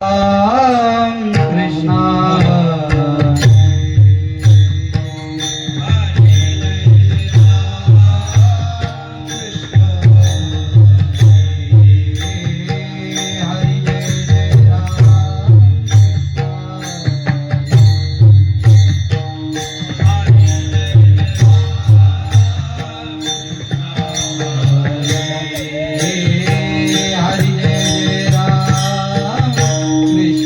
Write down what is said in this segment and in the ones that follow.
Ram Krishna Krishna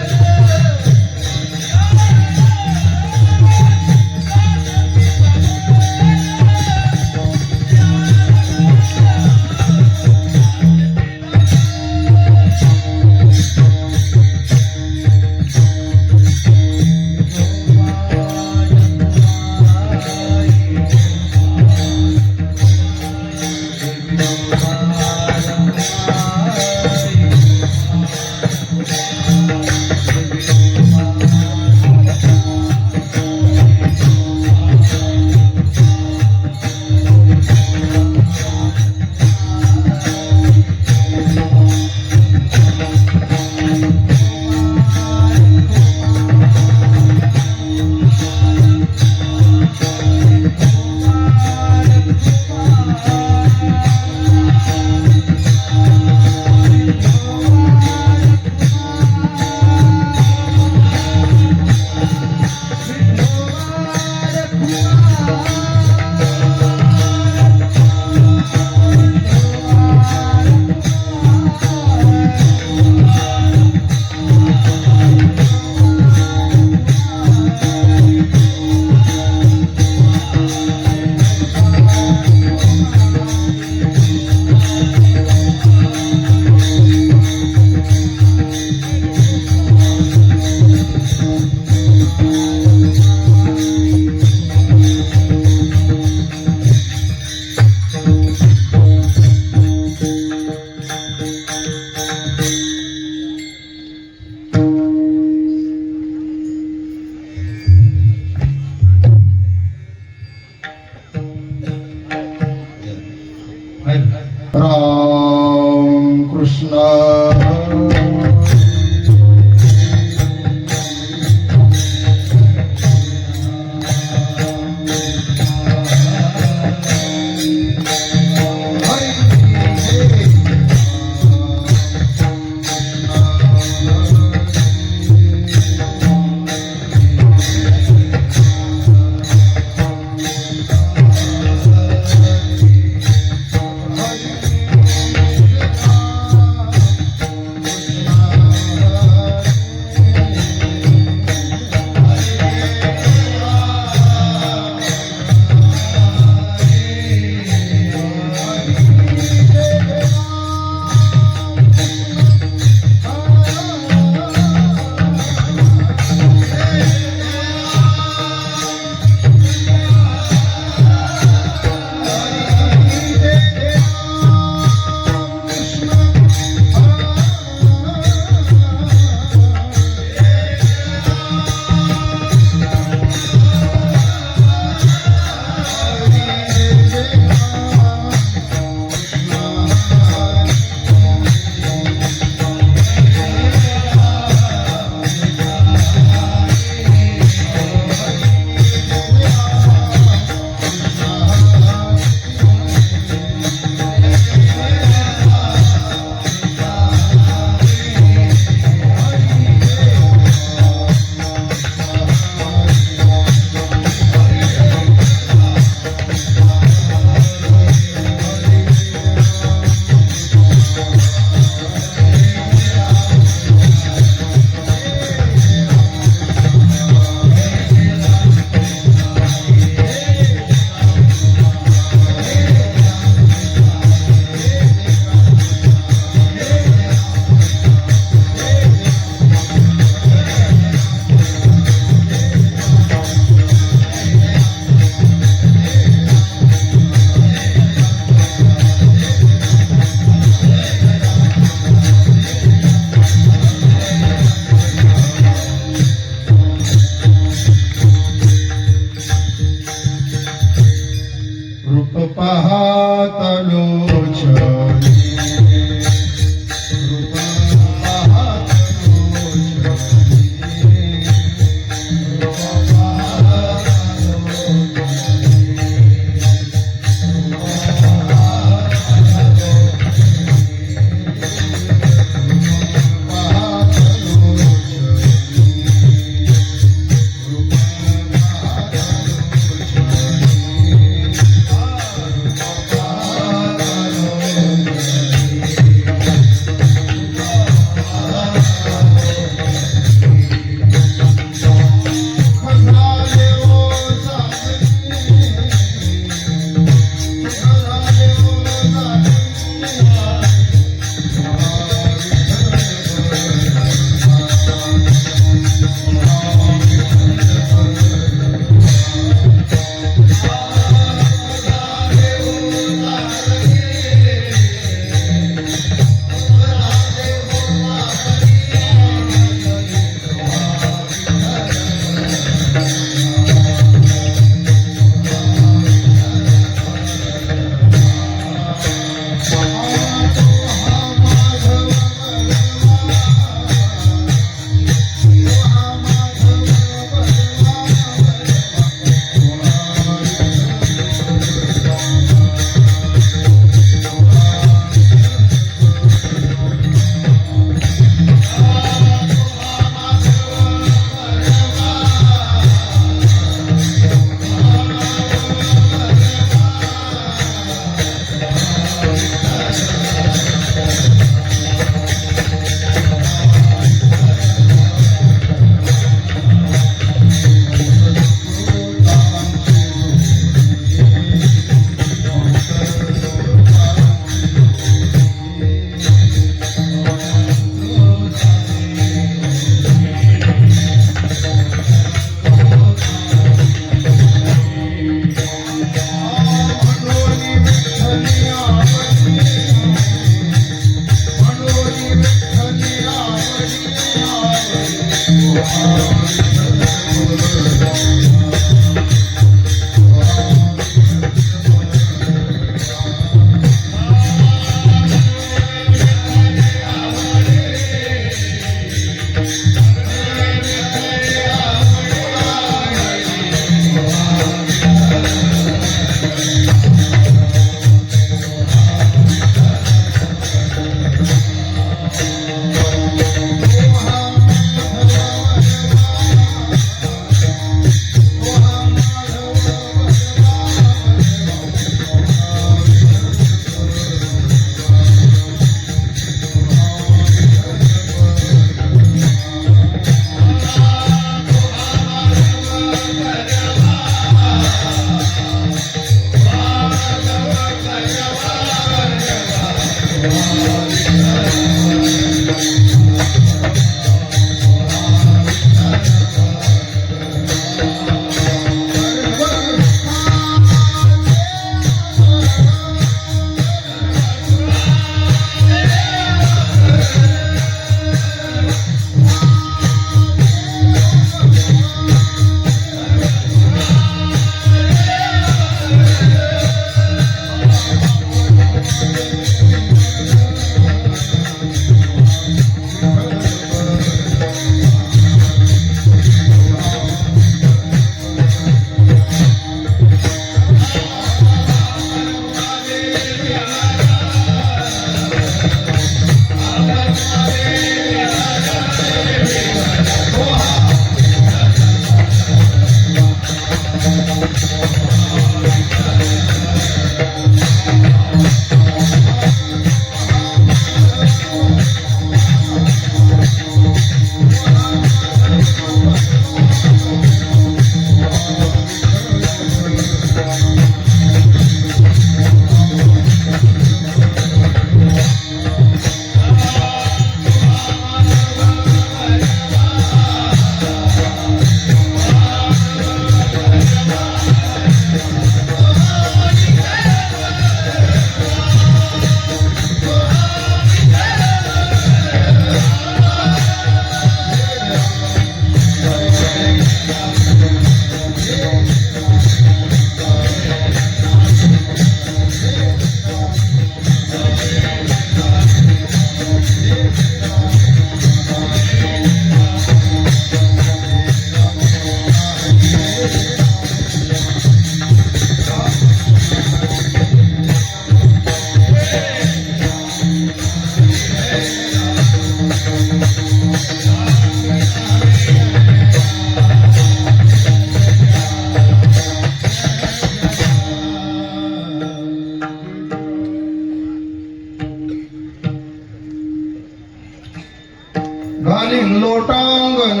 लोटांगण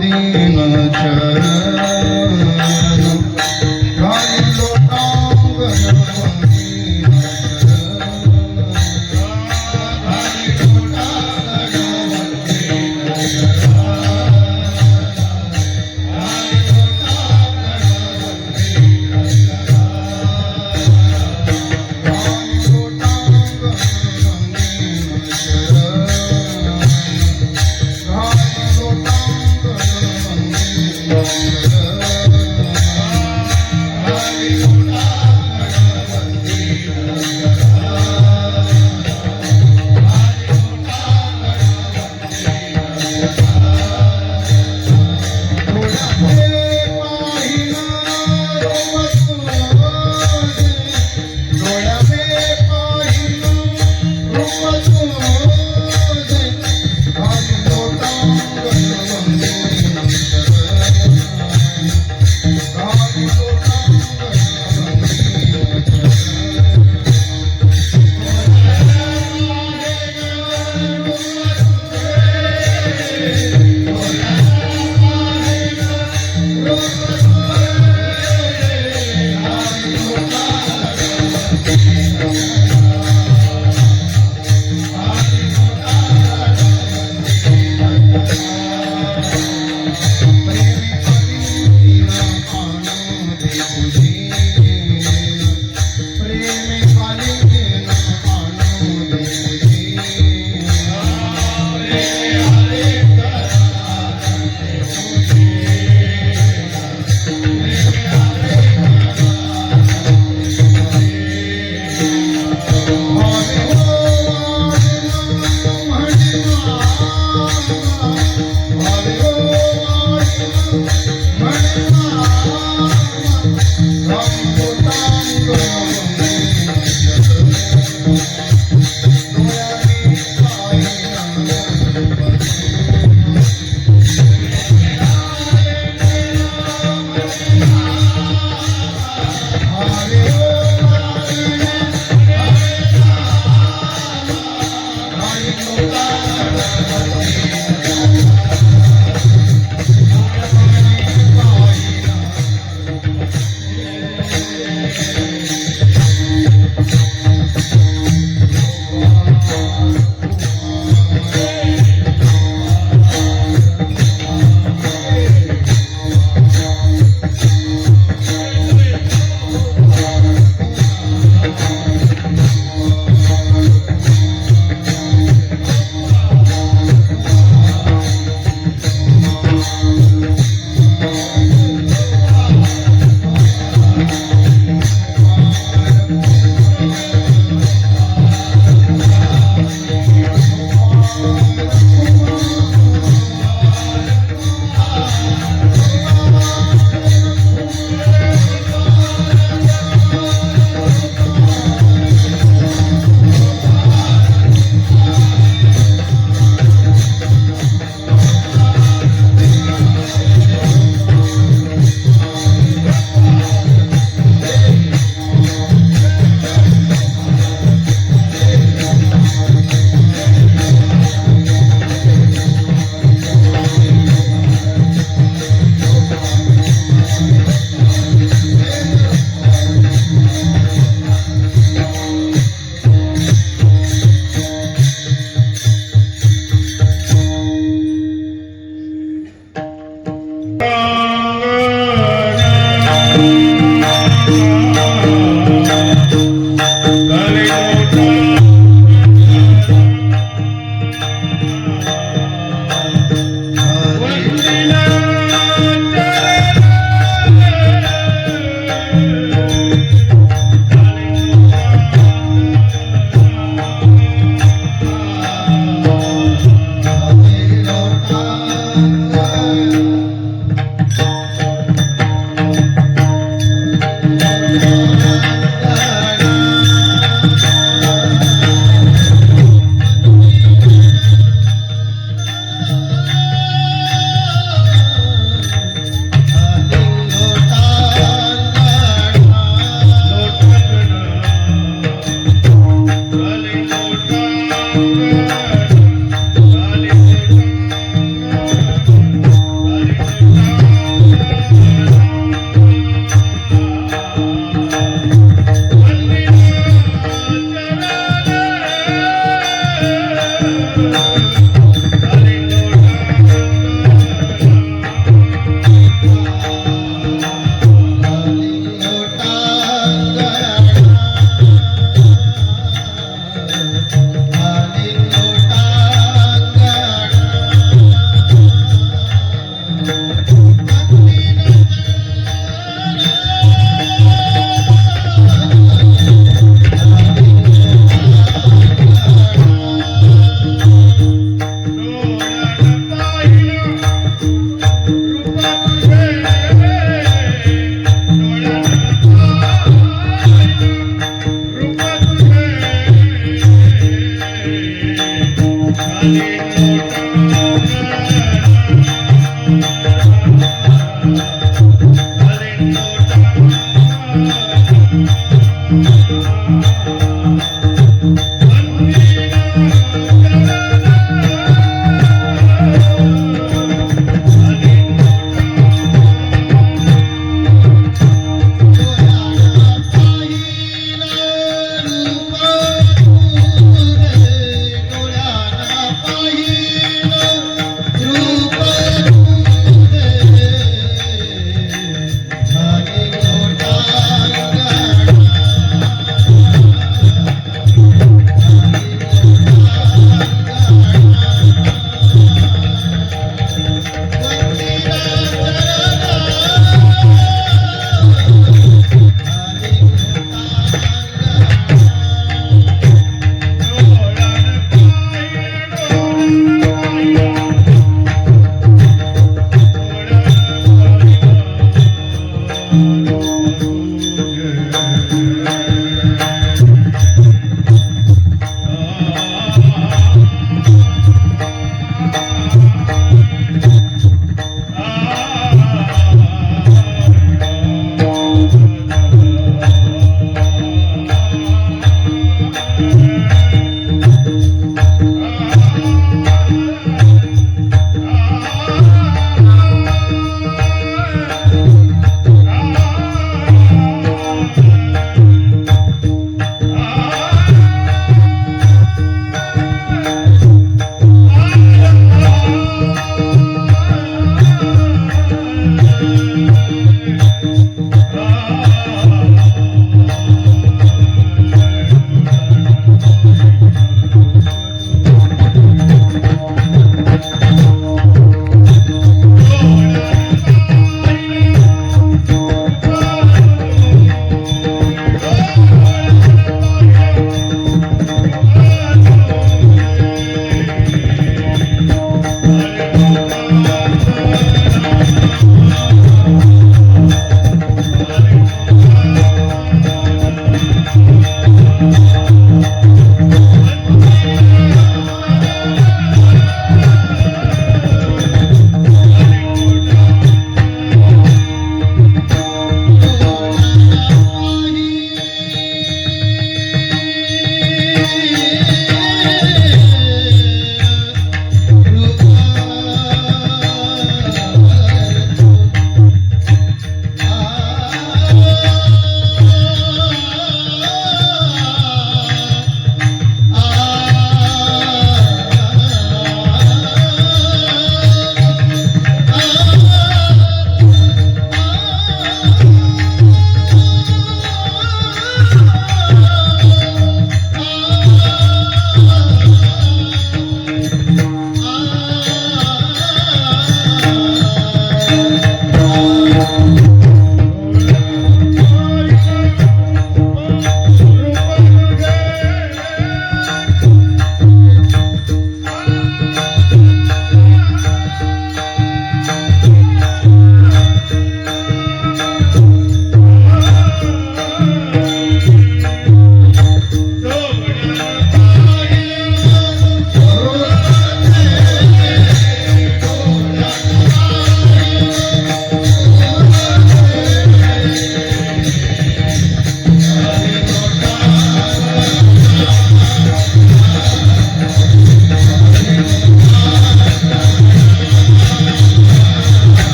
दीन चरण घाली लोटांगण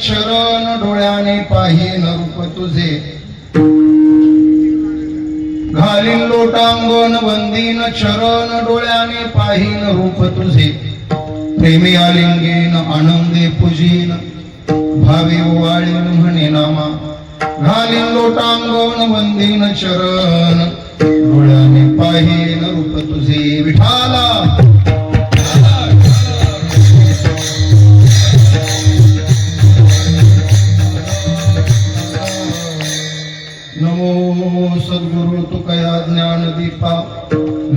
चरण डोळ्याने पाहीन रूप तुझे घालीन लोटांगण वंदीन चरण डोळ्याने पाहीन रूप तुझे प्रेमी आलिंगेन आनंदे पूजीन भावे ओवाळीन म्हणे नामा घालीन लोटांगण वंदीन चरण डोळ्याने पाहीन रूप तुझे विठाला नमो सद्गुरु तुकया ज्ञान दीपा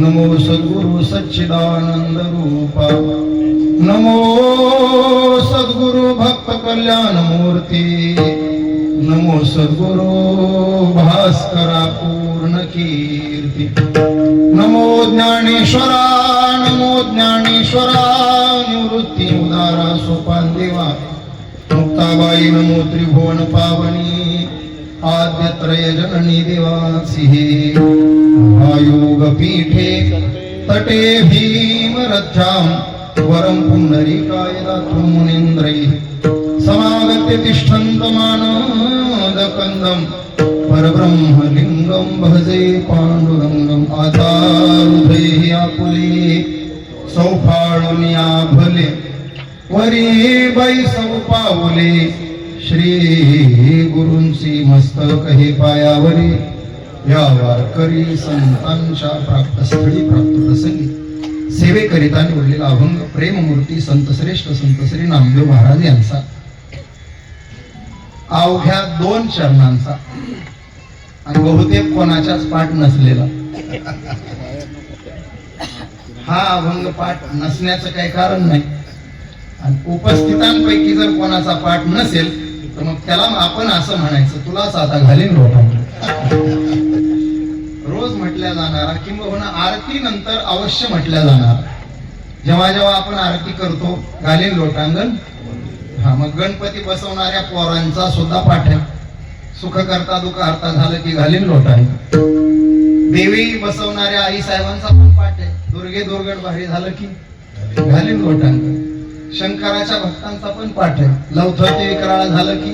नमो सद्गुरु सच्चिदानंद रूपा नमो सद्गुरु भक्त कल्याण मूर्ती नमो सद्गुरु भास्करा पूर्ण कीर्ती नमो ज्ञानेश्वरा निवृत्ती उदारा सोपान देवा मुक्ताबाई नमो त्रिभुवन पावनी आद्यत्रय जननी देवासी आयोग पीठे तटे भीमरथ्यां वरं पुंडरीकाय दातुं मुनीन्द्रै समागत्य तिष्ठन्तमानदकन्दं परब्रह्मलिङ्गं भजे पाण्डुरङ्गम् आतारुधैः आपुले सौफाळुनि आभले वरी बाई सौपावले श्री गुरूंची मस्तक हे पायावरी या वारकरी संतांच्या प्राप्तस्थळी प्राप्त प्रसंगी सेवेकरिता निवडलेला अभंग प्रेममूर्ती संत श्रेष्ठ संत श्री नामदेव महाराज यांचा अवघ्या 2 चरणांचा आणि बहुतेक कोणाच्याच पाठ नसलेला हा अभंग पाठ नसण्याचं काही कारण नाही आणि उपस्थितांपैकी जर कोणाचा पाठ नसेल तर मग त्याला आपण असं म्हणायचं तुलाच आता घालीन लोटांगण रोज म्हटल्या जाणारा किंबहुना आरती नंतर अवश्य म्हटल्या जाणार जेव्हा जेव्हा आपण आरती करतो घालीन लोटांगण हा मग गणपती बसवणाऱ्या पोरांचा सुद्धा पाठ आहे सुख करता दुःख हरता झालं की घालीन लोटांगण देवी बसवणाऱ्या आई साहेबांचा पण पाठ आहे दुर्गे दुर्गड भारी झालं की घालीन लोटांगण शंकराच्या भक्तांचा पण पाठ आहे लवथते विक्राळा झालं की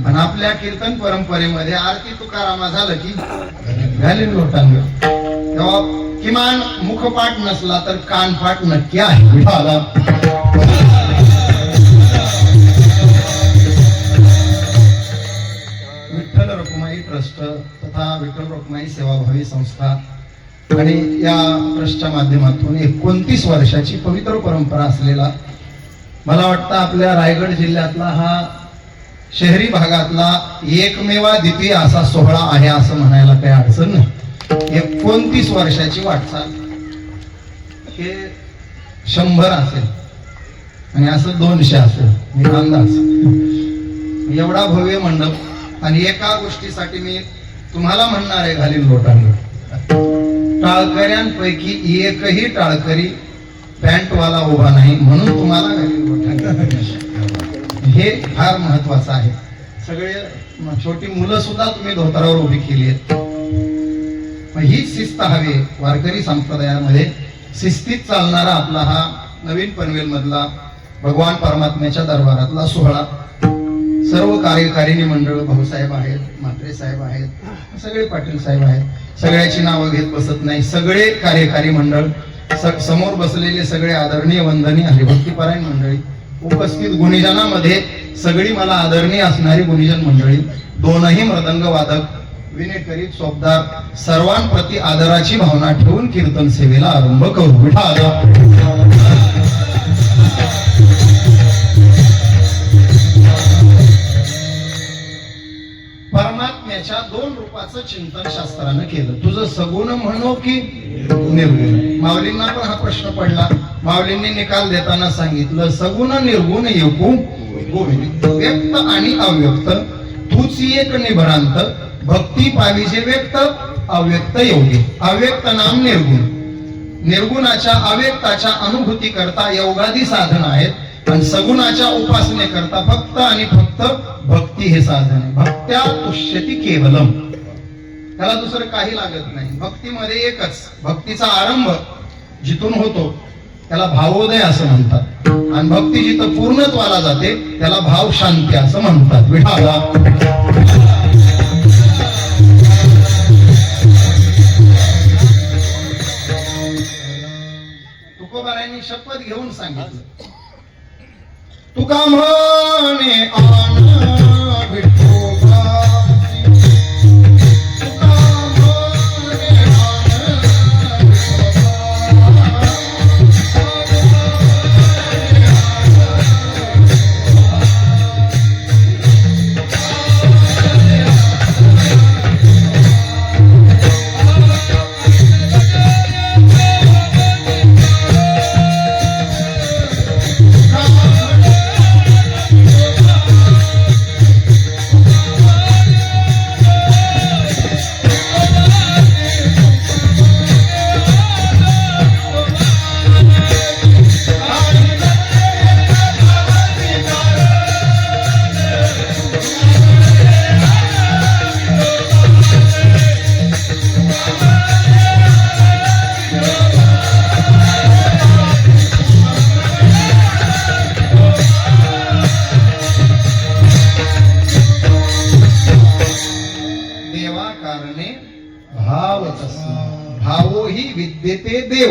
आणि आपल्या कीर्तन परंपरेमध्ये आरती तुकारामा झालं की घालीन लोटांगण तेव्हा किमान मुखपाठ नसला तर कानपाठ नक्की आहे विठाला विठ्ठल रखुमाई ट्रस्ट तथा विठ्ठल रखुमाई सेवाभावी संस्था आणि या ट्रस्टच्या माध्यमातून 29 वर्षाची पवित्र परंपरा असलेला मला वाटतं आपल्या रायगड जिल्ह्यातला हा शहरी भागातला एकमेवाद्वितीय असा सोहळा आहे असं म्हणायला काही अडचण नाही 29 वर्षाची वाटचाल हे 100 असेल आणि असं 200 असेल मी अंदाज एवढा भव्य मंडप आणि एका गोष्टीसाठी मी तुम्हाला म्हणणार आहे घालीन लोटांगण टाळकऱ्यांपैकी एकही टाळकरी पॅन्टवाला उभा नाही म्हणून तुम्हाला घालीन लोटांगण हे फार महत्वाचं आहे सगळे छोटी मुलं सुद्धा तुम्ही धोतरावर उभी केली आहेत हीच शिस्त हवी वारकरी संप्रदायामध्ये शिस्तीत चालणारा आपला हा नवीन पनवेल मधला भगवान परमात्म्याच्या दरबारातला सोहळा सर्व कार्यकारिणी मंडळ भाऊसाहेब आहेत म्हात्रे साहेब आहेत सगळे पाटील साहेब आहेत सगळ्याची नावं घेत बसत नाही सगळे कार्यकारी मंडळ समोर बसलेले सगळे आदरणीय वंदनीय हरिभक्तीपरायण मंडळी उपस्थित गुणीजनामध्ये सगळी मला आदरणीय असणारी गुणीजन मंडळी दोनही मृदंग वादक विनेकरी चोपदार सर्वांप्रती आदराची भावना ठेवून कीर्तन सेवेला आरंभ करू विठा परमात्म्याच्या 2 रूपाचं चिंतन शास्त्रानं केलं तुझं सगुण म्हणो की निर्गुण माऊलींना पण हा प्रश्न पडला माऊलींनी निकाल देताना सांगितलं सगुण निर्गुण एकू गोविंद व्यक्त आणि अव्यक्त तूच एक निभरांत भक्ती पाविजे व्यक्त अव्यक्त योगी अव्यक्त नाम निर्गुण निर्गुणाच्या अव्यक्ताच्या अनुभूती करता योगादी साधन आहेत आणि सगुणाच्या उपासने करता फक्त आणि फक्त भक्ती हे साधन आहे भक्त्या तुष्यति केवलम त्याला दुसरं काही लागत नाही भक्तीमध्ये एकच भक्तीचा आरंभ जिथून होतो त्याला भावोदय असं म्हणतात आणि भक्ती जिथं पूर्णत्वाला जाते त्याला भाव शांती असं म्हणतात. विठाला तुकोबारायांनी शपथ घेऊन सांगितलं, तुका म्हणे आन विठोबाची, तुका म्हणे आन भावो ही विद्येते देव.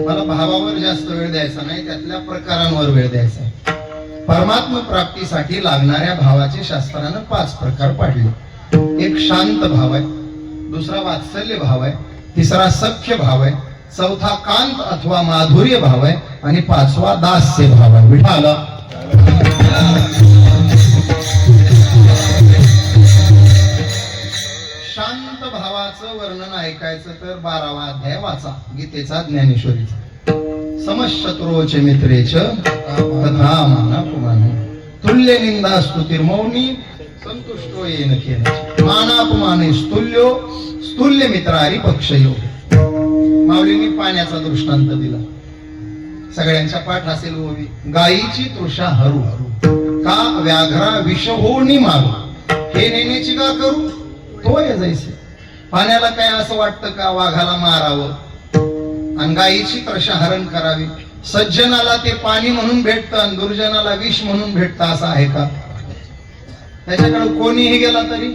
मला भावावर जास्त वेळ द्यायचा नाही, त्यातल्या प्रकारांवर वेळ द्यायचा. परमात्म प्राप्तीसाठी लागणाऱ्या भावाचे शास्त्रानं 5 प्रकार पाडले. एक शांत भाव आहे, दुसरा वात्सल्य भाव आहे, तिसरा सख्य भाव आहे, चौथा कांत अथवा माधुर्य भाव आहे आणि 5वा दास्य भाव आहे. विठाला शांत भावाचं वर्णन ऐकायचं तर 12वा अध्याय वाचा गीतेचा, ज्ञानेश्वरीचा. समशत्रोच मित्रेच तथा मानापमान तुल्य निंदा स्तुतिर्मौनी संतुष्टो येन केन मानापमाने स्तुल्यो स्तुल्य मित्रारी पक्षयो. माऊलींनी पाण्याचा दृष्टांत दिला. सगळ्यांच्या पाठ असेल ओवी. गायीची तृषा हरू का व्याघ्रा विष होणी मारू, हे नेण्याची का करू तोय जैसे. पाण्याला काय असं वाटतं का वाघाला मारावं आणि गायीची तृषा हरण करावी. सज्जनाला ते पाणी म्हणून भेटतं आणि दुर्जनाला विष म्हणून भेटतं असं आहे का? त्याच्याकडे कोणीही गेला तरी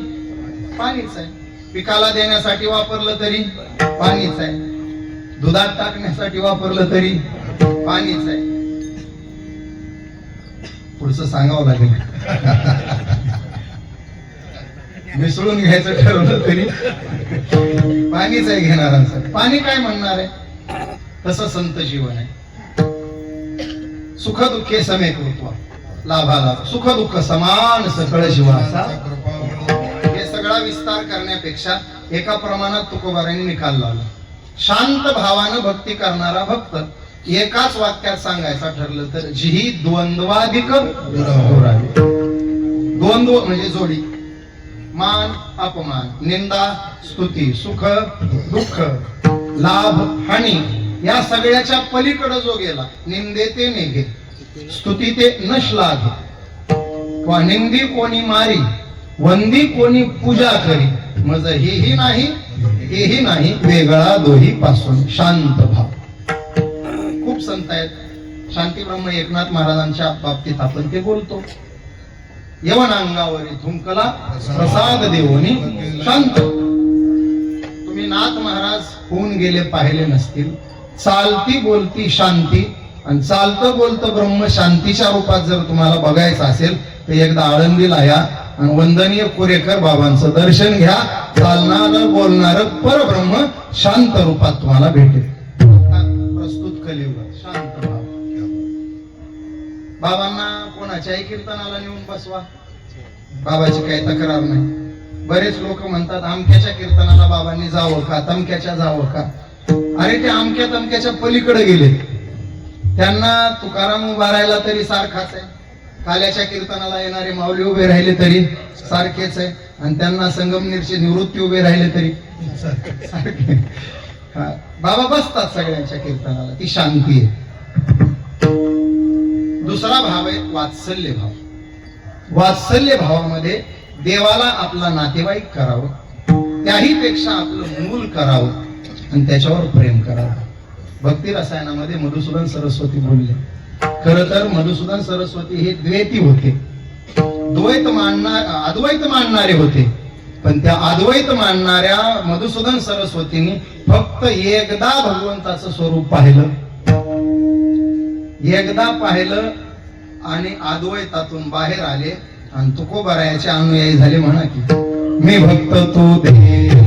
पाणीच आहे. पिकाला देण्यासाठी वापरलं तरी पाणीच आहे, दुधात टाकण्यासाठी वापरलं तरी पाणीच आहे. पुढचं सांगावं लागेल. मिसळून घ्यायचं ठरवलं तरी पाणीच आहे घेणारांचं. पाणी काय म्हणणार आहे? तसं संत जीवन आहे. सुख दुःखे समे कृत्वा लाभाला सुख दुःख समान सकळ जीवाचा. हे सगळा विस्तार करण्यापेक्षा एका प्रमाणात तुकोबारांनी निकाल लावला. शांत भावानं भक्ती करणारा भक्त एकाच वाक्यात सांगायचा ठरलं तर जिही द्वंद्वाधिक दुरावी. द्वंद्व म्हणजे जोडी, मान अपमान, निंदा स्तुती, सुख दुःख, लाभ हानी, या सगळ्याच्या पलीकडे जो गेला. निंदे ते नेघे, स्तुती ते नश्लाघे, वा निंदी कोणी मारी, वंदी कोणी पूजा करी, मज हेही नाही हेही नाही, वेगळा दोही पासून शांत भाव. खूप संत आहेत. शांती ब्रह्म एकनाथ महाराजांच्या बाबतीत आपण ते बोलतो. यवन अंगावरी थुंकला प्रसाद देवोनी शांत. तुम्ही नाथ महाराज होऊन गेले पाहिले नसतील. चालती बोलती शांती आणि चालतं बोलतं ब्रह्म शांतीच्या रूपात जर तुम्हाला बघायचं असेल तर एकदा आळंदीला या आणि वंदनीय कोरेकर बाबांचं दर्शन घ्या. चालणार बोलणार परब्रह्म शांत रूपात तुम्हाला भेटेल. प्रस्तुत कलियुगात शांत भाव. बाबांना कोणाच्याही कीर्तनाला नेऊन बसवा, बाबाची काही तक्रार नाही. बरेच लोक म्हणतात अमक्याच्या कीर्तनाला बाबांनी जावं का, तमक्याच्या जावं का. अरे ते अमक्या तमक्याच्या पलीकडे गेले. त्यांना तुकाराम उभा राहिला तरी सारखाच आहे, काल्याच्या कीर्तनाला येणारे माऊली उभे राहिले तरी सारखेच आहे, आणि त्यांना संगमनेरचे निवृत्ती उभे राहिले तरी सारखे. बाबा बसतात सगळ्यांच्या कीर्तनाला. ती शांती आहे. दुसरा भाव आहे वात्सल्य भाव. वात्सल्य भावामध्ये देवाला आपला नातेवाईक करावं, त्याही पेक्षा आपलं मूल करावं आणि त्याच्यावर प्रेम करावं. भक्ती रसायनामध्ये मधुसूदन सरस्वती बोलले, खर तर मधुसूदन सरस्वती हे द्वैती होते, अद्वैत मानणारे होते. पण त्या अद्वैत मानणाऱ्या मधुसूदन सरस्वतींनी फक्त एकदा भगवंताचं स्वरूप पाहिलं, एकदा पाहिलं आणि अद्वैतातून बाहेर आले आणि तुकोबारायाचे अनुयायी झाले. म्हणा की मी भक्त तू देव.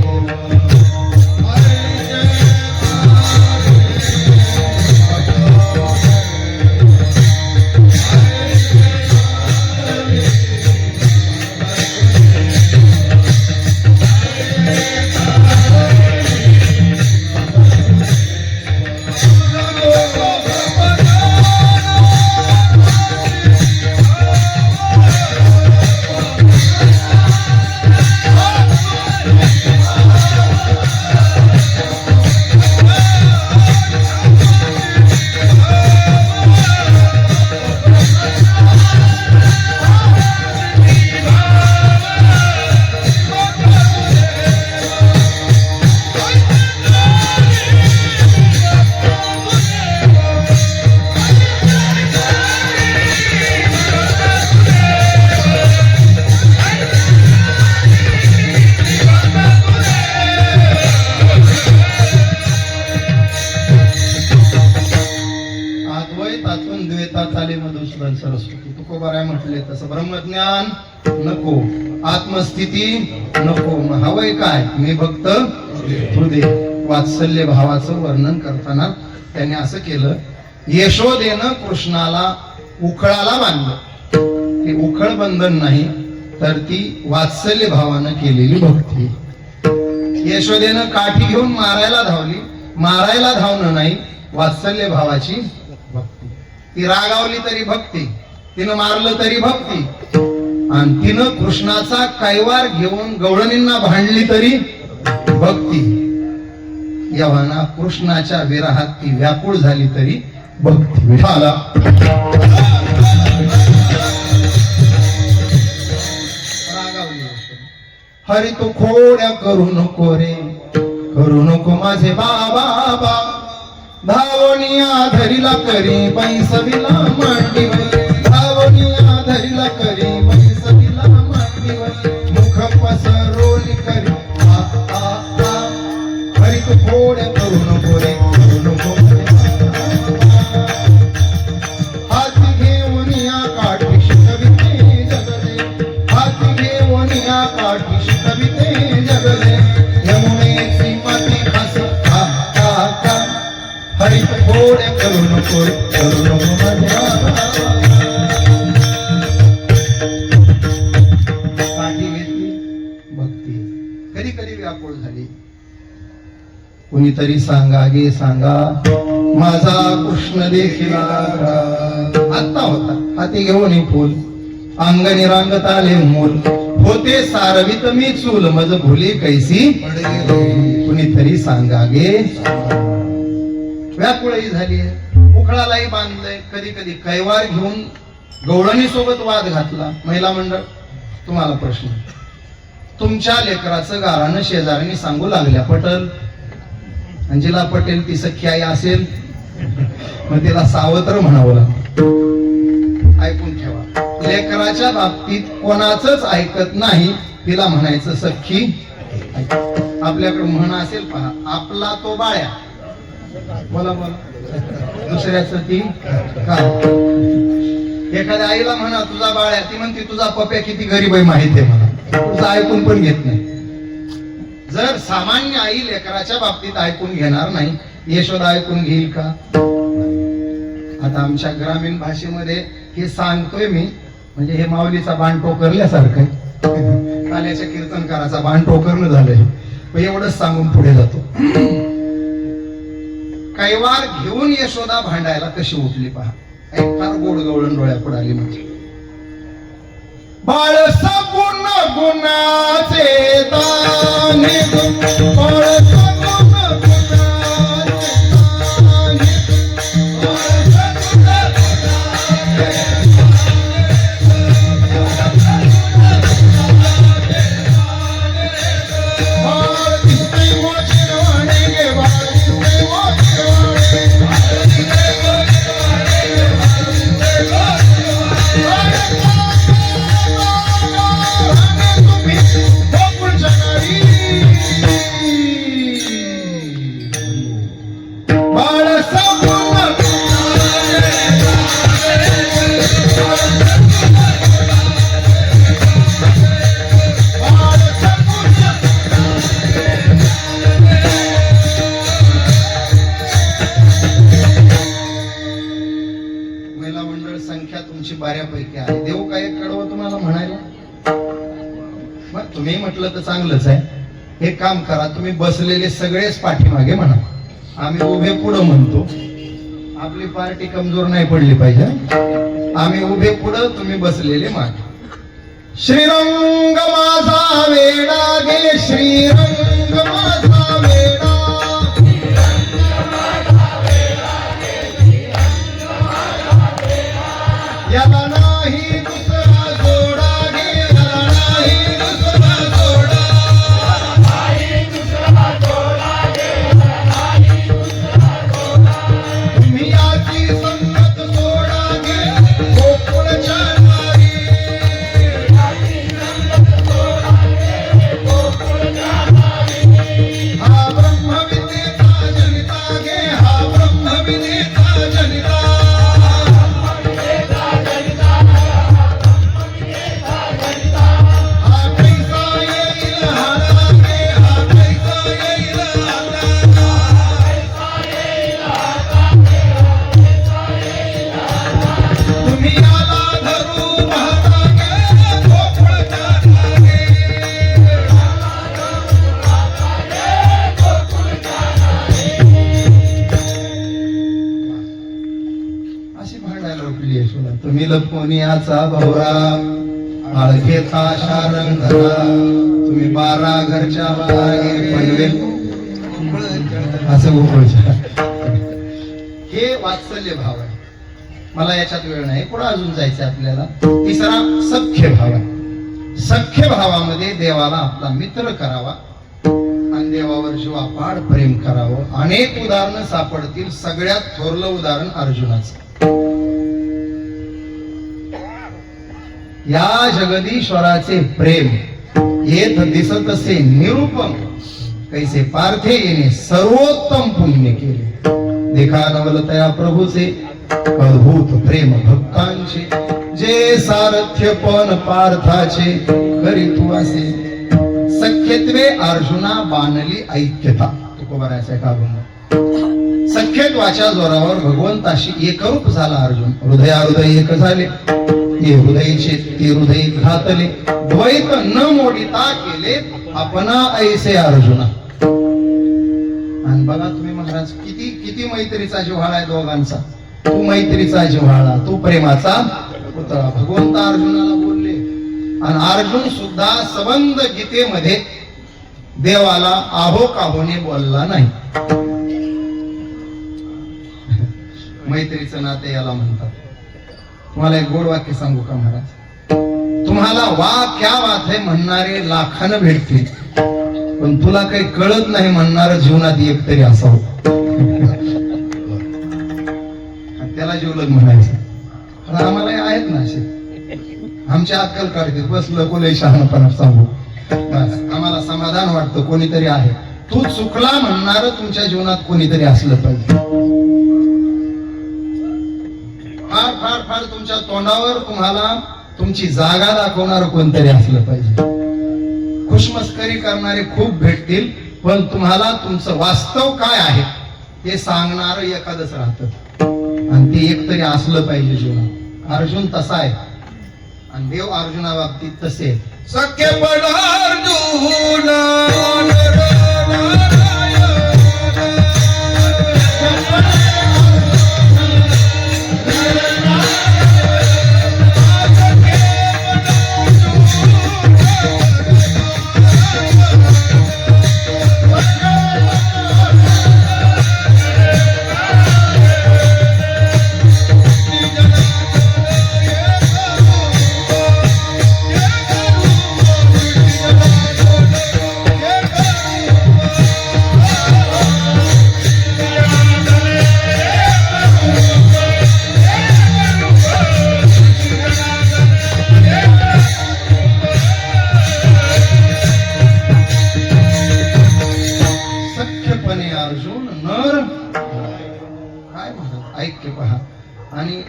मधुसूदन सरस्वती तुकोबाराय म्हटले तसं ब्रह्मज्ञान नको, आत्मस्थिती नको, हवंय काय? मी भक्त हृदय. वात्सल्य भावाचं वर्णन करताना त्याने असं केलं, यशोदेनं कृष्णाला उखळाला बांधलं. ते उखळ बंधन नाही तर ती वात्सल्य भावानं केलेली भक्ती. यशोदेनं काठी घेऊन मारायला धावली, मारायला धावणं नाही, वात्सल्य भावाची भक्ती. ती रागावली तरी भक्ती, तिनं मारलं तरी भक्ती, आणि तिनं कृष्णाचा कैवार घेऊन गवळणींना भांडली तरी भक्ती. यवाना कृष्णाच्या विरहात ती व्याकुळ झाली तरी भक्ती. विठाला रागावली. हरी तू खोड्या करू नको रे, करू नको माझे बाबा. धावणिया धरीला करी बैसविला मांडीवर, धावणिया धरीला करी बैसविला मांडीवर, मुख पसरोली करी आ आ आ. हरी तू खोड्या करू नको रे, करू नको. हाती घेऊन या काठी शिकविते जगले, हाती घेऊन या काठी शिकविते जगले. यमुनेची माती हस आ आ आ. हरी खोड्या करू नको, करू नको माझ्या. काठी घेतली भक्ती, कधी कधी व्याकुळ झाली. कुणीतरी सांगा गे सांगा, माझा कृष्ण देखील आत्ता होता, हाती घेऊन फुल, अंगणी रांगत आले मूल, होते सारवित मी चूल, मज भुली कैसी. कुणीतरी सांगा गे. व्याकुळही झाली, उखळालाही बांधलंय, कधी कधी कैवार घेऊन गवळणी सोबत वाद घातला. महिला मंडळ, तुम्हाला प्रश्न, तुमच्या लेकराचं गारानं शेजारीने सांगू लागल्या पटल, आणि जिला पटेल ती सख्खी आई असेल मग तिला सावत्र म्हणावं लागतं. ऐकून ठेवा, लेकराच्या बाबतीत कोणाचंच ऐकत नाही, तिला म्हणायचं सख्खी. आपल्याकडे म्हण असेल पहा, आपला तो बाळ्या. बोला बोला. दुसऱ्याचं ती का. एखाद्या आईला म्हणा तुझा बाळ्या, ती म्हणते तुझा पप्या किती गरीब आहे माहिती आहे मला, तुझं ऐकून पण घेत नाही. जर सामान्य आई लेकराच्या बाबतीत ऐकून घेणार नाही, यशोदा ऐकून घेईल का? आता आमच्या ग्रामीण भाषेमध्ये हे सांगतोय मी, म्हणजे हे माऊलीचा बाण टोकरल्यासारखं, काल्याच्या कीर्तनकाराचा बाण टोकरणं झालंय. एवढंच सांगून पुढे जातो. कैवार घेऊन यशोदा भांडायला कशी उठली पहा. एक फार गोड गवळण डोळ्यापुढे आली. म्हणजे बाळ सगुण गुणाचे दाने, बाळ सगुण गुणाचे दाने, बाळ सगुण बाळ दिसते मोठे गे, बाळ दिसते मोठे. देवांपैकी आहे. देव काय कडवं तुम्हाला म्हणायला? मग तुम्ही म्हटलं तर चांगलंच आहे. हे काम करा, तुम्ही बसलेले सगळेच पाठीमागे म्हणा, आम्ही उभे पुढं म्हणतो. आपली पार्टी कमजोर नाही पडली पाहिजे. आम्ही उभे पुढं, तुम्ही बसलेले मागे. श्रीरंग माझा वेडा गे, श्रीरंग माझा वेडा, याला नाही दुसरा जोडा गे, याला नाही दुसरा जोडा. तुम्ही याची संगत सोडा गे, गोकुळच्या नारी. हा ब्रह्मविद्येचा जनिता गे, हा ब्रह्मविद्येचा जनिता. तुम्ही लपवण्याचा भवरा, आळखेचा शारंग धरा. तुम्ही 12 घरच्या बागे पनवेल असं उकळच्या. हे वात्सल्य भाव आहे. मला याच्यात वेळ नाही, पुढे अजून जायचं आपल्याला. तिसरा सख्य भाव आहे. सख्य भावामध्ये देवाला आपला मित्र करावा आणि देवावर जीवापाड प्रेम करावं. अनेक उदाहरणं सापडतील. सगळ्यात थोरलं उदाहरण अर्जुनाचं. या जगदीश्वराचे प्रेम येत दिसत असे निरुपम, कैसे पार्थे येणे सर्वोत्तम पुण्य केले. देखा नवलतया प्रभूचे अद्भुत प्रेम भक्तांचे, जे सारथ्य पण पार्थाचे करी तू असे. सख्यत्वे अर्जुना बाणली ऐक्यता. तुकोबारायचा का बोलला? सख्यत्वाच्या जोरावर भगवंताशी एकरूप झाला अर्जुन. हृदयाहृदय एक झाले, हे हृदयचे ते हृदय घातले. द्वैत न मोडिता केले आपणा ऐसे अर्जुना. आणि बघा तुम्ही महाराज, किती किती मैत्रीचा जिव्हाळा आहे दोघांचा. तू मैत्रीचा जिव्हाळा, तू प्रेमाचा पुतळा. भगवंत अर्जुनाला बोलले आणि अर्जुन सुद्धा सबंध गीतेमध्ये देवाला आहो काहोने बोलला नाही. मैत्रीचं नाते याला म्हणतात. तुम्हाला एक गोड वाक्य सांगू का महाराज? तुम्हाला वा क्या बात है म्हणणारे लाखानं भेटतील, पण तुला काही कळत नाही म्हणणार जीवनात एक तरी असावं. त्याला जीवलग म्हणायचं. आम्हाला आहेत ना असे, आमच्या अक्कल काढते. बसलं कोणी शहाणपणा सांगू, बस आम्हाला समाधान वाटतं. कोणीतरी आहे. तू चुकला म्हणणार तुमच्या जीवनात कोणीतरी असलं पाहिजे. फार फार फार तुमच्या तोंडावर तुम्हाला तुमची जागा दाखवणार कोणतरी असलं पाहिजे. खुशमस्करी करणारे खूप भेटतील, पण तुम्हाला तुमचं वास्तव काय आहे ते सांगणार एखादच राहतं, आणि ते एक तरी असलं पाहिजे जीवनात. अर्जुन तसा आहे आणि देव अर्जुना बाबतीत तसे. सख्य पण अर्जुन आणि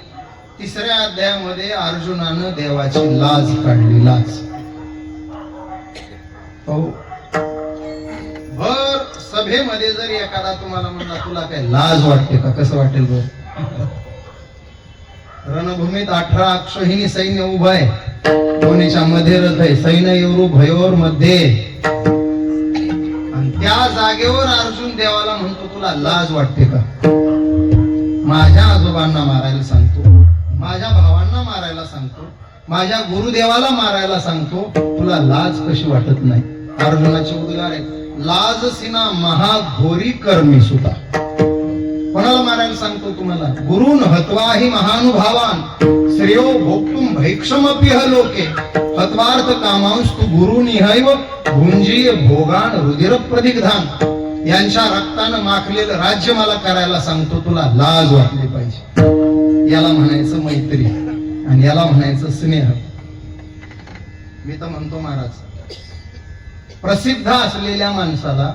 तिसऱ्या अध्यायामध्ये अर्जुनानं देवाची लाज काढली. लाज. हो, भर सभेमध्ये जर एखादा तुम्हाला म्हणला तुला काय लाज वाटते का, कसं वाटेल बरं? रणभूमीत 18 अक्षौहिणी सैन्य उभं आहे, दोन्हीच्या मध्ये रथ आहे, सैन्य एवरू भयोर मध्ये. आणि त्या जागेवर अर्जुन देवाला म्हणतो, तुला लाज वाटते का? माझ्या आजोबांना मारायला सांगतो, माझ्या भावांना मारायला सांगतो, माझ्या गुरुदेवाला मारायला सांगतो, तुला लाज कशी वाटत नाही? अर्जुनाचे उद्गार आहे, लाज सिना महाघोरी कर्मी सुद्धा. कोणाला मारायला सांगतो तुम्हाला? गुरुन हत्वाहि महानुभावान श्रेयो भोक्तुम भैक्षमपि लोके हत्वार्थ कामांस्तु गुरुनिहैव भुंजीय भोगान रुधिर प्रदिग्धान. यांच्या रक्तानं माखलेलं राज्य मला करायला सांगतो, तुला लाज वाटली पाहिजे. याला म्हणायचं मैत्री आणि याला म्हणायचं स्नेह. मी तर म्हणतो महाराज, प्रसिद्ध असलेल्या माणसाला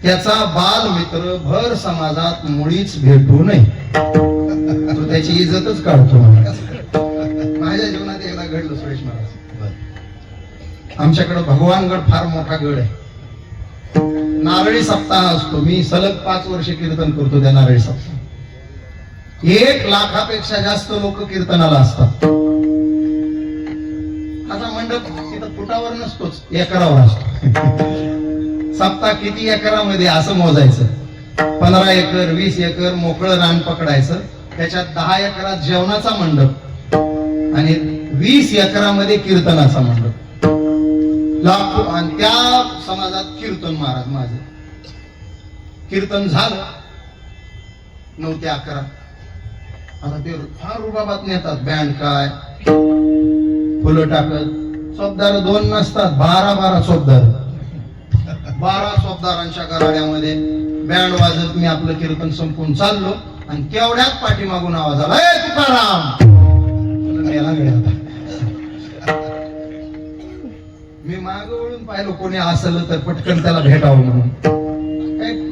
त्याचा बाल मित्र भर समाजात मुळीच भेटू नये, तो त्याची इज्जतच काढतो. माझ्या जीवनात एकदा घडलं सुरेश महाराज. आमच्याकडे भगवानगड फार मोठा गड आहे. नारळी सप्ताह असतो. मी सलग 5 वर्ष कीर्तन करतो त्या नारळी सप्ताह. 1 लाखापेक्षा जास्त लोक कीर्तनाला असतात. आता मंडप तिथं फुटावर नसतोच, एकरावर असतो. सप्ताह किती एकरामध्ये असं मोजायचं. 15 एकर 20 एकर मोकळं रान पकडायचं, त्याच्यात 10 एकरात जेवणाचा मंडप आणि 20 एकरामध्ये कीर्तनाचा मंडप. लाखो. आणि त्या समाजात कीर्तन महाराज माझं कीर्तन झालं 9 ते 11. आता ते फार रुबाबात नेतात, बँड काय फुलं टाकत. चोपदार 2 नसतात, 12 चोपदार. 12 चोपदारांच्या गराड्यामध्ये बँड वाजत मी आपलं कीर्तन संपून चाललो आणि केवढ्यात पाठीमागून आवाज आला, ए तुकाराम. मेला गड्या. मी माग वळून पाहिलं, कोणी असलं तर पटकन त्याला भेटावं म्हणून.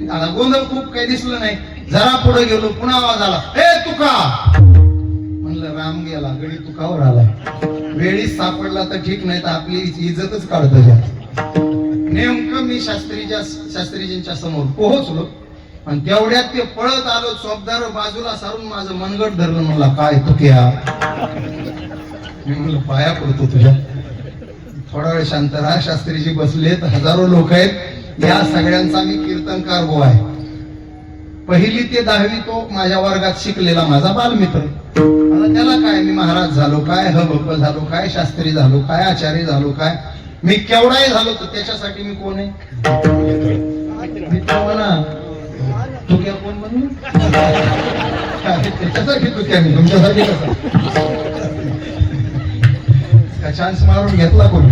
काही गोंधळ खूप काही दिसलं नाही. जरा पुढे गेलो, पुन्हा आवाज आला, ए तुका. म्हणलं राम गेला, गडी तुकावर आला. वेळीच सापडला तर ठीक, नाही तर आपली इज्जतच काढतो. नेमकं मी शास्त्रीजींच्या समोर पोहोचलो आणि तेवढ्यात ते पळत आलो. चोपदार बाजूला सारून माझं मनगट धरलं. मला काय तुक्या. मी म्हणलं पाया पडतो तुझ्या. थोडा वेळ शांत राहा. शास्त्रीजी बसलेत, हजारो लोक आहेत. या सगळ्यांचा मी कीर्तनकार गो आहे. 1ली ते 10वी तो माझ्या वर्गात शिकलेला माझा बालमित्र. आता त्याला काय, मी महाराज झालो काय, हबप झालो काय, शास्त्री झालो काय, आचार्य झालो काय, मी केवढाही झालो तर त्याच्यासाठी मी कोण आहे? म्हणा तू क्या कोण म्हणून त्याच्यासाठी तू क्या, मी तुमच्यासाठी कसा चान्स मारून घेतला कोणी?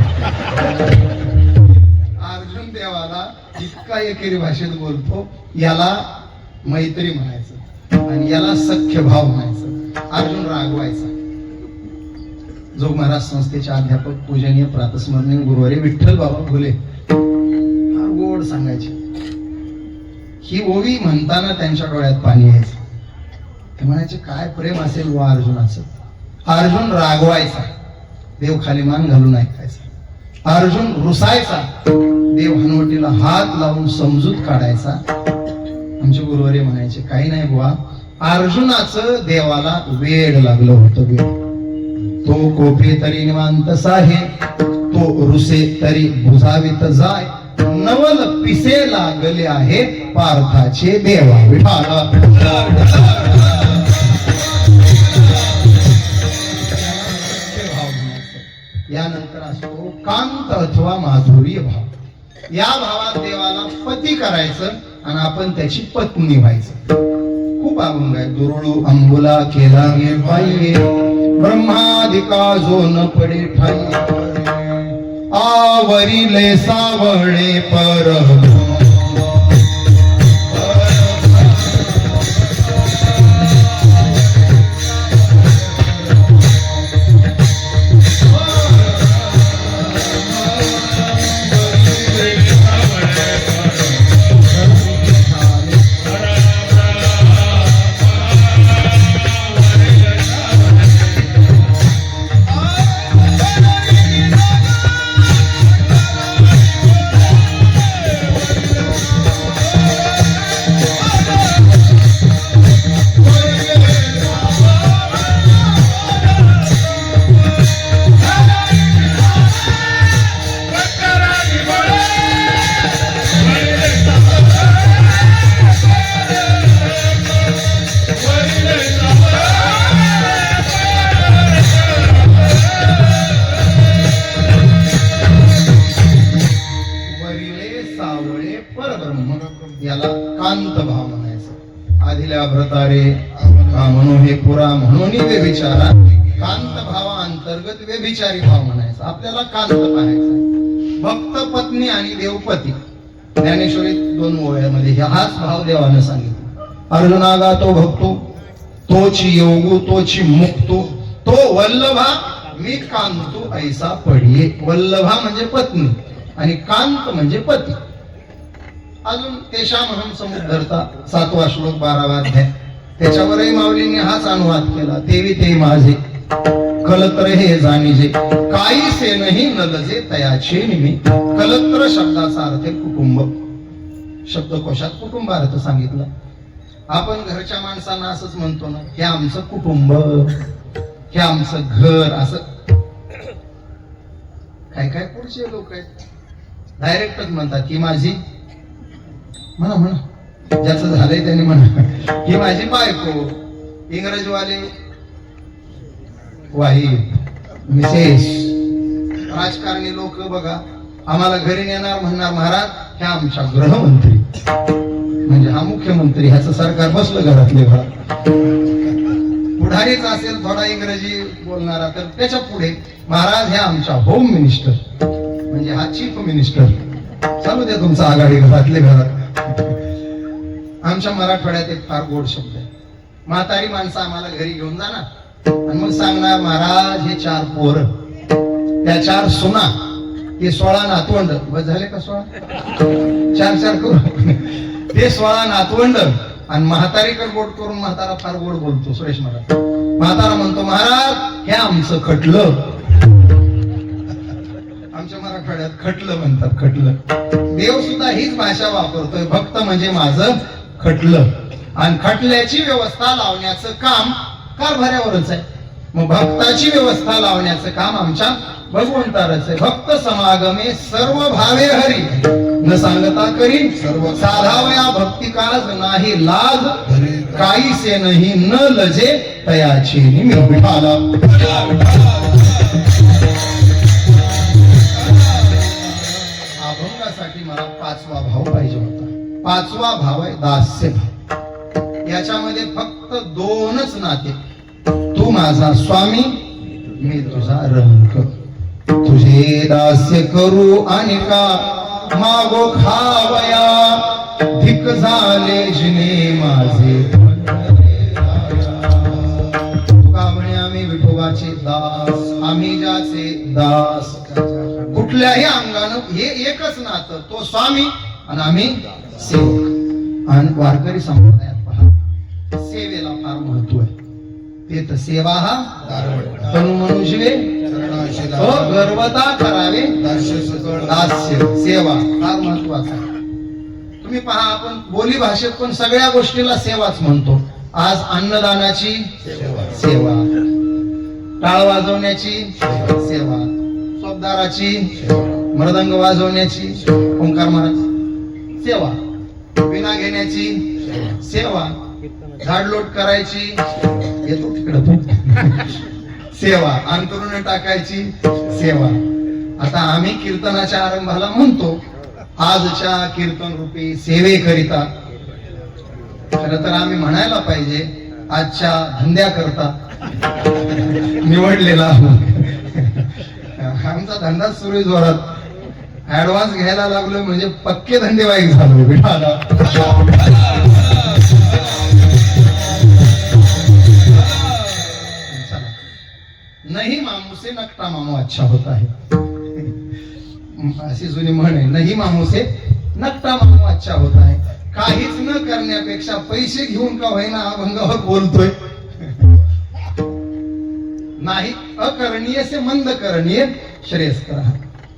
अर्जुन देवाला इतका एकेरी भाषेत बोलतो, याला मैत्री म्हणायचं आणि याला सख्य भाव म्हणायचं. अर्जुन रागवायचा. जोग महाराज संस्थेचे अध्यापक पूजनीय प्रातस्मरणीय गुरुवारी विठ्ठल बाबा फुले फार गोड सांगायचे. ही ओवी म्हणताना त्यांच्या डोळ्यात पाणी यायचं. ते म्हणायचे, काय प्रेम असेल वा अर्जुनाचं. अर्जुन रागवायचा, देव खाली मान घालून ऐकायचा. अर्जुन रुसायचा, देव हनुवटीला हात लावून समजूत काढायचा. आमचे गुरुवारी म्हणायचे, काही नाही बुवा, अर्जुनाचं देवाला वेड लागलं होतं. वेड. तो कोपे तरी निवांत साहे, तो रुसे तरी भुजावित जाय, नवल पिसे लागले आहे पार्थाचे देवा विठाला. यानंतर असतो कांत अथवा माधुर्य भाव. या भावात देवाला पती करायचं आणि आपण त्याची पत्नी व्हायचं. खूप अभंग आहे. दुरुळू अंबुला केला गे पाहिजे, ब्रह्मादिका जो न पडे ठाई, आवरिले सावळे पर याला कांत भाव म्हणायचं. आधिल्या भ्रतारे म्हणून हे पुरा म्हणून व्यभिचारा, कांत भावा अंतर्गत व्यभिचारी भाव म्हणायचा. आपल्याला कांत पाहायचा. भक्त पत्नी आणि देवपती ज्ञानेश्वरीत 2 ओळ्यामध्ये हाच भाव देवानं सांगितला. अर्जुनागा तो भक्तो तोची योगू तोची मुक्तो तो वल्लभा मी कांतू ऐसा पडिये. वल्लभा म्हणजे पत्नी आणि कांत म्हणजे पती. अजून तेषामहम समुद्धरता 7वा श्लोक 12वा अध्याय, त्याच्यावरही माऊलींनी हाच अनुवाद केला. तेवी ते माझे कलत्र हे जाणीजे काही से नाही नलजे तयाचे निमित्त. कलत्र शब्दाचा अर्थ कुटुंब. शब्दकोशात कुटुंब अर्थ सांगितला. आपण घरच्या माणसांना असंच म्हणतो ना, हे आमचं कुटुंब, हे आमचं घर. असं काय काय पुढचे लोक आहेत डायरेक्टच म्हणतात की माझी, म्हणा म्हणा ज्याचं झालंय त्यांनी म्हणा, ही माझी बायको. इंग्रजवाले वाईफ मिसेस. राजकारणी लोक बघा आम्हाला घरी नेणार म्हणणार महाराज हे आमच्या गृहमंत्री, म्हणजे हा मुख्यमंत्री, ह्याचं सरकार बसलं घरातले घरात. पुढारीच असेल थोडा इंग्रजी बोलणारा तर त्याच्या पुढे महाराज हे आमच्या होम मिनिस्टर, म्हणजे हा चीफ मिनिस्टर. चालू द्या तुमचा आघाडी घरातले घरात. आमच्या मराठवाड्यात एक फार गोड शब्द आहे. म्हातारी माणसं आम्हाला घरी घेऊन जाणार आणि मग सांगणार महाराज हे 4 पोर, त्या 4 सुना, हे 16 नातवंड. बस झाले का 16? 4 करू ते 16 नातवंड. आणि म्हातारीकडे गोड करून म्हातारा फार गोड बोलतो सुरेश महाराज. म्हातारा म्हणतो महाराज हे आमचं खटलं. आमच्या मराठवाड्यात खटलं म्हणतात, खटलं. देव सुद्धा हीच भाषा वापरतोय. भक्त म्हणजे माझं खटलं. आणि खटल्याची व्यवस्था लावण्याचं काम कारभाऱ्यावरच आहे. मग भक्ताची व्यवस्था लावण्याचं काम आमच्या भगवंतारच आहे. भक्त समागमे सर्व भावे हरी न सांगता करी साधावया भक्ती काज नाही लाज काही से नाही न लजे तयाची निमित्त. अभंगासाठी मला 5वा भाव पाहिजे होता. 5वा भाव आहे दास्य भाव. याच्यामध्ये फक्त 2च नाते. तू माझा स्वामी मी तुझा रंक. तुझे दास्य करू आणि का मागो खावया धिक झाले जिने माझे. तुका म्हणे आम्ही विठोबाचे दास, आम्ही ज्याचे दास. कुठल्याही अंगानं हे एकच नातं, तो स्वामी आणि आम्ही सेवक. आणि वारकरी संप्रदायात पहा सेवेला फार महत्व आहे. ते तर सेवा हा तनु मनुष्य गर्वता करावे दास्य. सेवा फार महत्वाचा आहे. तुम्ही पहा आपण बोली भाषेत पण सगळ्या गोष्टीला सेवाच म्हणतो. आज अन्नदानाची सेवा, टाळ वाजवण्याची सेवा, स्वदाराची, मृदंग वाजवण्याची, ओंकार महाराज सेवा, विना घेण्याची सेवा, झाडलोट करायची, येतो तिकडं सेवा, अंतरुण टाकायची सेवा. आता आम्ही कीर्तनाच्या आरंभाला म्हणतो आजच्या कीर्तन रूपी सेवेकरिता. खर तर आम्ही म्हणायला पाहिजे आजच्या धंद्याकरता निवडलेला आमचा धंदा सुरू जोरात. ऍडव्हान्स घ्यायला लागलो म्हणजे पक्के धंदेवाईक झालो विठाला. नहीं मामू से नकटा मामू अच्छा होता है, अशी जुनी म्हण आहे. नहीं मामू से नकटा मामू अच्छा होता है. काहीच न करण्यापेक्षा पैसे घेऊन का होईना अभंगावर बोलतोय. नाही अकरणीय से मंद करणीय श्रेयस्कर.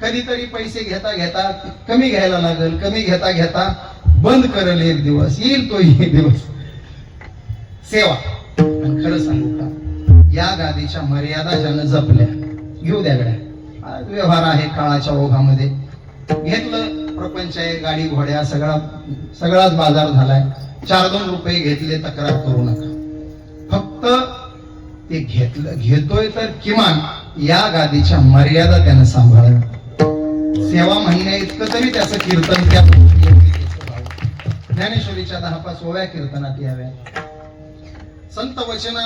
कधीतरी पैसे घेता घेता कमी घ्यायला लागल, कमी घेता घेता बंद करल एक दिवस, येईल तो एक दिवस. सेवा. आणि खरं सांगू का या गादीच्या मर्यादा ज्यानं जपल्या घेऊ द्या गड्या. व्यवहार आहे काळाच्या ओघामध्ये. घेतलं प्रपंच आहे, गाडी घोड्या सगळाच बाजार झालाय. 4-2 रुपये घेतले तक्रार करू नका. फक्त ते घेतोय तर किमान या गादीच्या मर्यादा त्यानं सांभाळाव्या. सेवा म्हणण्या इतकं तरी त्याचं कीर्तन त्या ज्ञानेश्वरीच्या 10-5 ओव्या कीर्तनात याव्या, संत वचन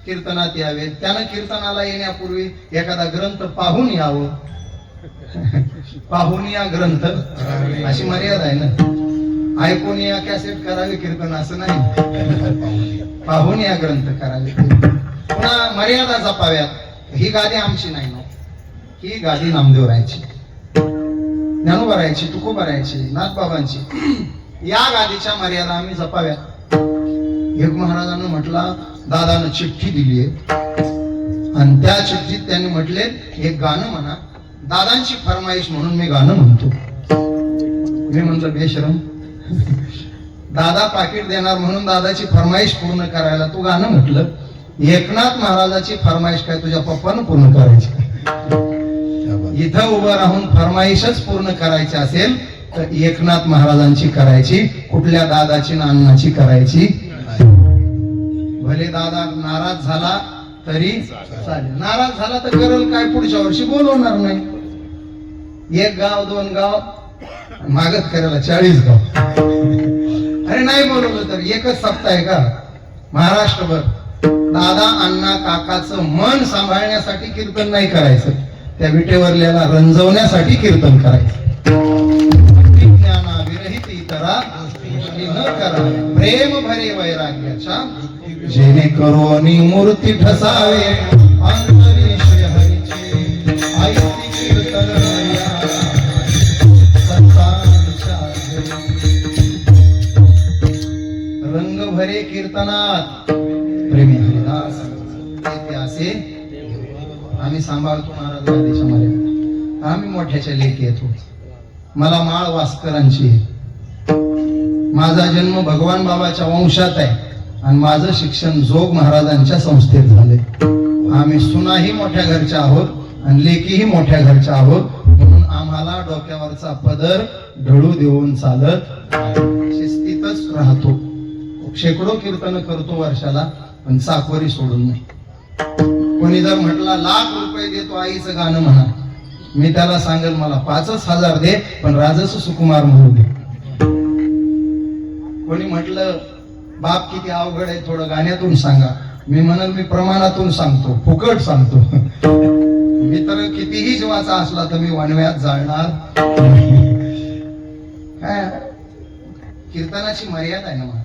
कीर्तनात यावे. त्यानं कीर्तनाला येण्यापूर्वी एखादा ग्रंथ पाहून यावं. पाहून या ग्रंथ अशी मर्यादा आहे ना. ऐकून या कॅसेट करावी कीर्तन असं नाही. पाहून या ग्रंथ करावे. पुन्हा मर्यादा जपाव्यात. ही गादी आमची नाही ना, ही गादी नामदेवरायची, ज्ञानोबारायची, तुकोबारायची, नाथबाबांची. या गादीच्या मर्यादा आम्ही जपाव्यात. एक महाराजांना म्हटला, दादानं चिठ्ठी दिली आहे आणि त्या चिठ्ठीत त्यांनी म्हटले एक गाणं म्हणा. दादांची फरमाईश म्हणून मी गाणं म्हणतो. मी म्हणलं बेशरम, दादा पाकिट देणार म्हणून दादाची फरमाईश पूर्ण करायला तू गाणं म्हटलं. एकनाथ महाराजाची फरमाईश काय तुझ्या पप्पानं पूर्ण करायची? इथं उभं राहून फरमाईशच पूर्ण करायची असेल तर एकनाथ महाराजांची करायची, कुठल्या दादाची ना अण्णाची करायची. भले दादा नाराज झाला तरी चालेल. नाराज झाला तर करल काय, पुढच्या वर्षी बोलवणार नाही. 1 गाव 2 गाव मागत करायला 40 गाव. अरे नाही बोलवलं तर एकच सप्ताह आहे का महाराष्ट्रभर? दादा अण्णा काकाचं मन सांभाळण्यासाठी कीर्तन नाही करायचं, त्या विटेवरल्याला रंजवण्यासाठी कीर्तन करायचं. विरहित इतरा न करा, प्रेम भरे वैराग्याच्या, जेणेकरून मूर्ती ठसावे अंतरी श्री हरीचे. ऐसी कीर्तन रंग भरे कीर्तनात प्रेमी हरिदास येते असे आम्ही सांभाळतो महाराज गादीच्या मर्यादा. आम्ही मोठ्याच्या लेखी येतो. मला माळ वास्करांची आहे. माझा जन्म भगवान बाबाच्या वंशात आहे आणि माझं शिक्षण जोग महाराजांच्या संस्थेत झाले. आम्ही सुनाही मोठ्या घरच्या आहोत आणि लेकीही मोठ्या घरच्या आहोत, म्हणून आम्हाला डोक्यावरचा पदर ढळू देऊन चालत शिस्तीतच राहतो. शेकडो कीर्तन करतो वर्षाला, पण साखवरी सोडून नाही. कोणी जर म्हटला लाख रुपये देतो आईचं गाणं म्हणा, मी त्याला सांगेल मला 5,000 दे, पण राजस सुकुमार म्हणू दे. कोणी म्हटलं बाप किती अवघड आहे, थोडं गाण्यातून सांगा, मी म्हणल मी प्रमाणातून सांगतो, फुकट सांगतो. मी तर कितीही जीवाचा असला तर मी वणव्यात जाळणार. काय कीर्तनाची मर्यादा आहे ना महाराज.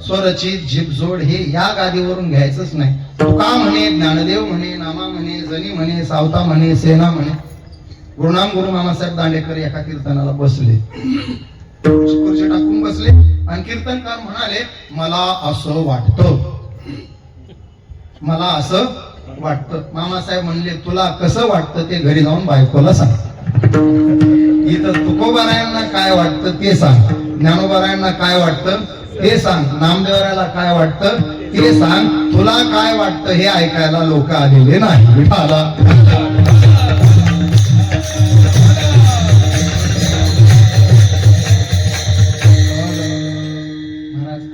स्वरचित झिपझोड हे या गादीवरून घ्यायचंच नाही. तुका म्हणे, ज्ञानदेव म्हणे, नामा म्हणे, जनी म्हणे, सावता म्हणे, सेना म्हणे. गुरुनाम गुरु मामासाहेब दांडेकर एका कीर्तनाला बसले, खुर्ची टाकून बसले आणि कीर्तनकार म्हणाले, मला असं वाटतं, मला असं वाटतं. मामासाहेब म्हणले, तुला कसं वाटतं ते घरी जाऊन बायकोला सांग. इथं तुकोबारायांना काय वाटतं ते सांग, ज्ञानोबारायांना काय वाटतं ते सांग, नामदेवराला काय वाटतं ते सांग. तुला काय वाटतं हे ऐकायला लोक आलेले नाही. विठाला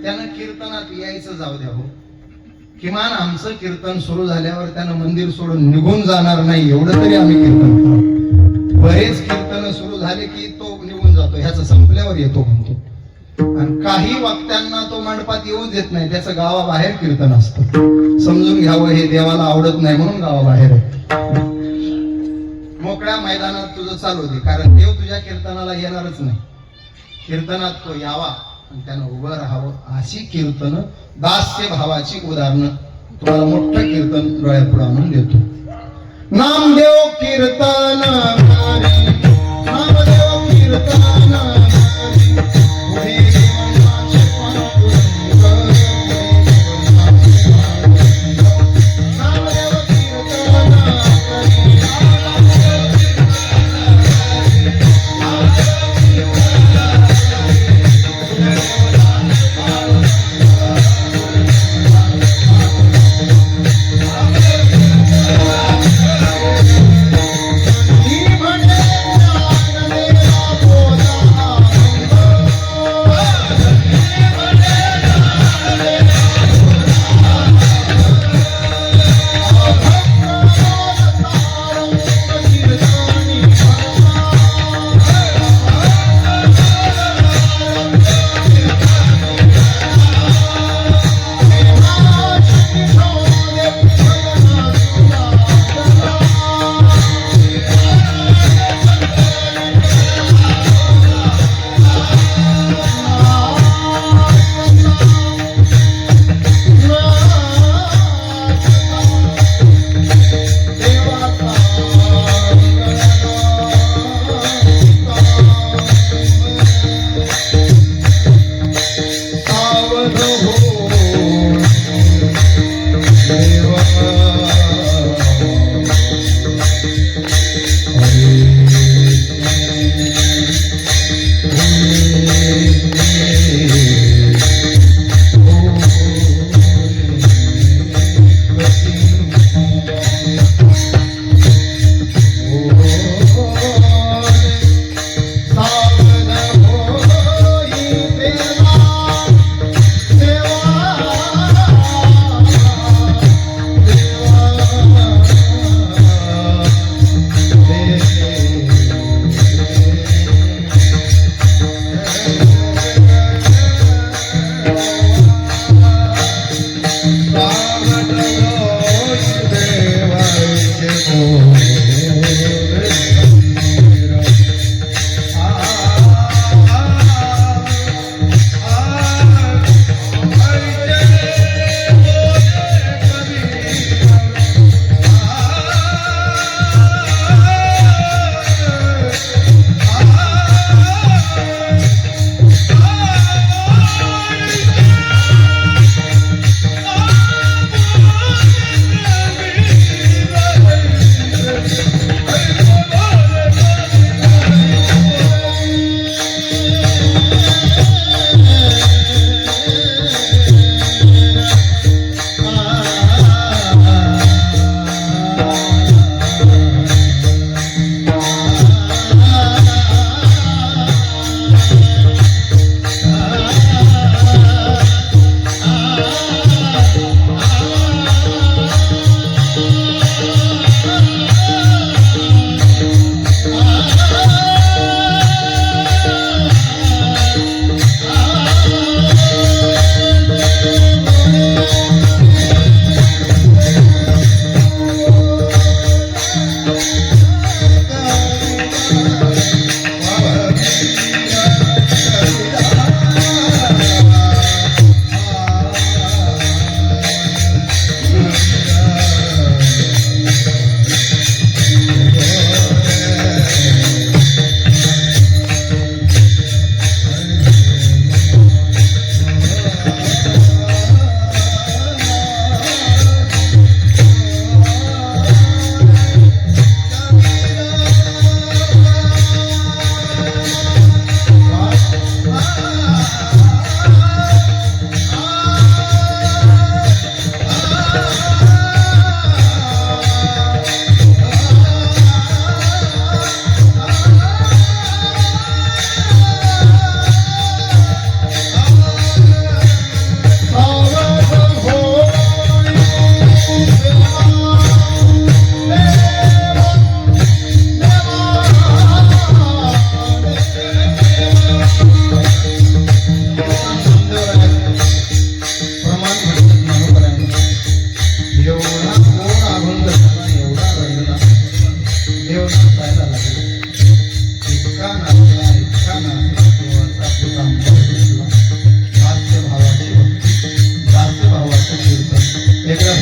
त्यानं कीर्तनात यायचं जाऊ द्या हो. किमान आमचं कीर्तन सुरू झाल्यावर त्यानं मंदिर सोडून निघून जाणार नाही, एवढं तरी आम्ही कीर्तन करू. बरेच कीर्तन सुरू झाले की तो निघून जातो, ह्याचं संपल्यावर येतो म्हणतो. आणि काही वक्त्यांना तो मंडपात येऊच देत नाही, त्याचं गावाबाहेर कीर्तन असतं. समजून घ्यावं हे देवाला आवडत नाही म्हणून गावाबाहेर आहे. मोकळ्या मैदानात तुझं चालू दे, कारण देव तुझ्या कीर्तनाला येणारच नाही. कीर्तनात तो यावा आणि त्यानं उभं राहावं. अशी कीर्तन दास्य भावाची उदाहरणं तुम्हाला मोठं कीर्तन डोळ्यापुढे आणून देतो. नामदेव कीर्तन नामदेव कीर्तन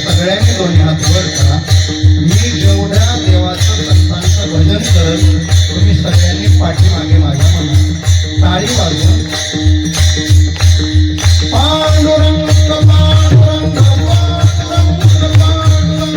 सगळ्यांनी दोन्ही हात वर करा. मी जेवढ्या देवाचं संतांचं भजन करत तुम्ही सगळ्यांनी पाठीमागे माझ्या म्हणा टाळी वाजवून पांडुरंग पांडुरंग पांडुरंग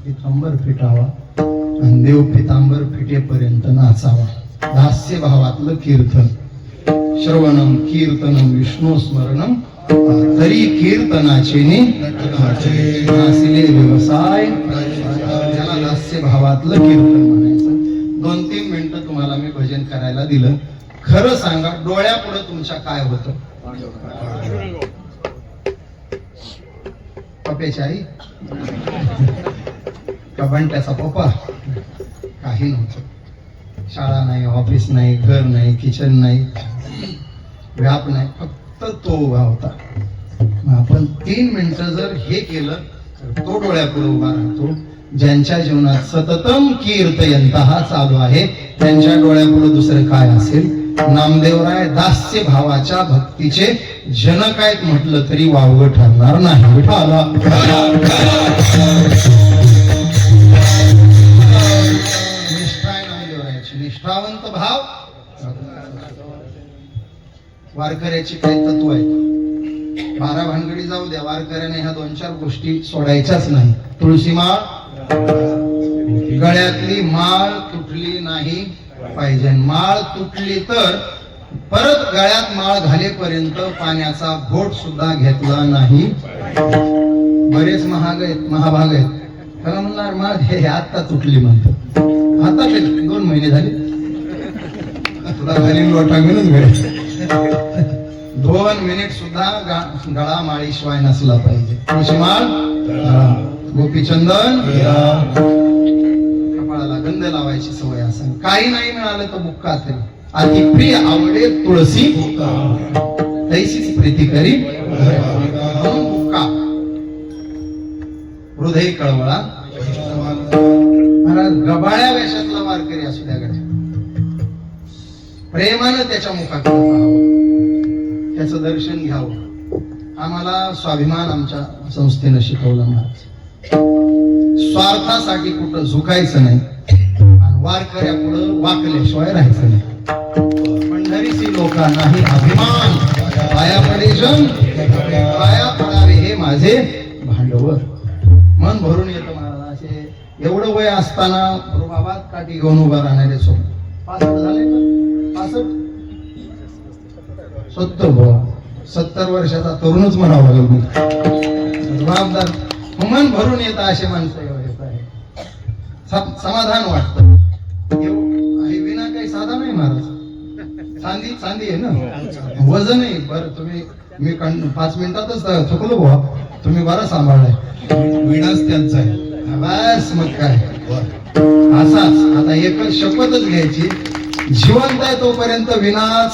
पितांबर फिटावा आणि देव पितांबर फिटेपर्यंत नाचावा. दास्य भावातलं कीर्तन श्रवणम कीर्तनम विष्णू स्मरणम तरी कीर्तनाचे नासिले व्यवसाय. ज्याला दास्य भावातलं कीर्तन म्हणायचं. 2-3 मिनिटं तुम्हाला मी भजन करायला दिलं. खरं सांगा डोळ्यापुढे तुमच्या काय होतं? पप्याची आई का बंट्याचा पप्पा? काही नव्हतं. शाळा नाही, ऑफिस नाही, घर नाही, किचन नाही, व्याप नाही, फक्त तो उभा होता. आपण 3 मिनिटं जर हे केलं तर तो डोळ्यापुढे उभा राहतो. ज्यांच्या जीवनात सततम कीर्तयंत हा चालू आहे त्यांच्या डोळ्यापुढे दुसरं काय असेल नामदेवराय दास्य भावाच्या भक्तीचे जनक आहेत म्हटलं तरी वावगं ठरणार नाही. विठाला निष्ठा आहे नामदेवरायाची, निष्ठावंत भाव. वारकऱ्याची काही तत्व आहेत. 12 भानगडी जाऊ द्या, वारकऱ्याने ह्या 2-4 गोष्टी सोडायच्याच नाही. तुळशी माळ, गळ्यातली माळ तुटली नाही पाहिजे. माळ तुटली तर परत गळ्यात माळ घालेपर्यंत पाण्याचा घोट सुद्धा घेतला नाही. बरेच महाग आहेत, महाभाग आहेत. त्याला म्हणणार माळ हे आता तुटली म्हणतो. आता 2 महिने झाले तुला घालीन लोटा घेऊनच गळे. 2 मिनिट सुद्धा गळा माळीशिवाय नसला पाहिजे. तुळशी माळ, गोपीचंदन, कपाळाला गंध लावायची सवय असेल. काही नाही मिळालं तर बुक्का तरी. अति प्रिय आवडे तुळशी तैसीच प्रीती करी बुक्का. हृदय कळवळा. गबाळ्या वेशातला वारकरी असू द्या गड्या, प्रेमानं त्याच्या मुखाकडे पाहावं, त्याचं दर्शन घ्यावं. आम्हाला स्वाभिमान आमच्या संस्थेनं शिकवलं महाराज. स्वार्थासाठी कुठं झुकायचं नाही आणि वारकऱ्यापुढं वाकल्याशिवाय राहायचं नाही. पंढरीची लोकांनाही अभिमान. पाया पडेशन पाया पडावे हे माझे भांडवल. मन भरून येतं महाराज. असे एवढं वय असताना रुबाबात काठी घेऊन उभा राहणारे सोबत 65 झाले का? 70 वर्षाचा तरुणच म्हणावं लागेल. जबाबदार मन भरून येतं असे माणसं येत आहे. समाधान वाटतं. हे विना काही साधा नाही महाराज. चांदी आहे ना, वजन आहे. बरं तुम्ही मी 5 मिनिटातच चुकलो बुवा, तुम्ही बरं सांभाळलाय. विनाच त्यांचा आहे बस. मग काय असाच आता एकच शपथच घ्यायची, जिवंत आहे तोपर्यंत विनाच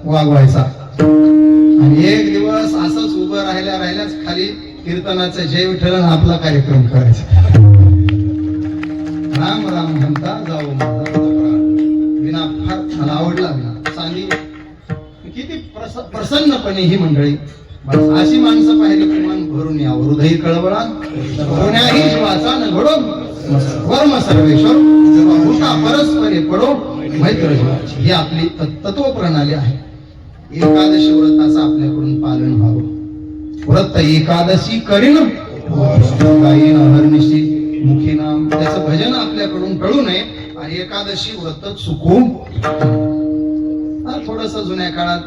वागवायचा. आणि एक दिवस असंच उभं राहिल्याच खाली कीर्तनाचा जय विठ्ठल आपला कार्यक्रम करायचा. राम राम म्हणता जाऊ विना. फार मला आवडला विना. चांदी किती प्रसन्नपणे ही मंडळी. अशी माणसं पाहिली की मन भरून यावं. हृदय कळवळा होण्याही जीवाचा न घडो वर्म सर्वेश्वर मोठा परस्परे पडो मैत्र जीवाची. ही आपली तत्व प्रणाली आहे. एकादशी व्रताचं आपल्याकडून पालन व्हावं. व्रत एकादशी करीन गाईन हरनिशी मुखी नाम. त्याचं भजन आपल्याकडून टळू नये आणि एकादशी व्रत चुकू. थोडस जुन्या काळात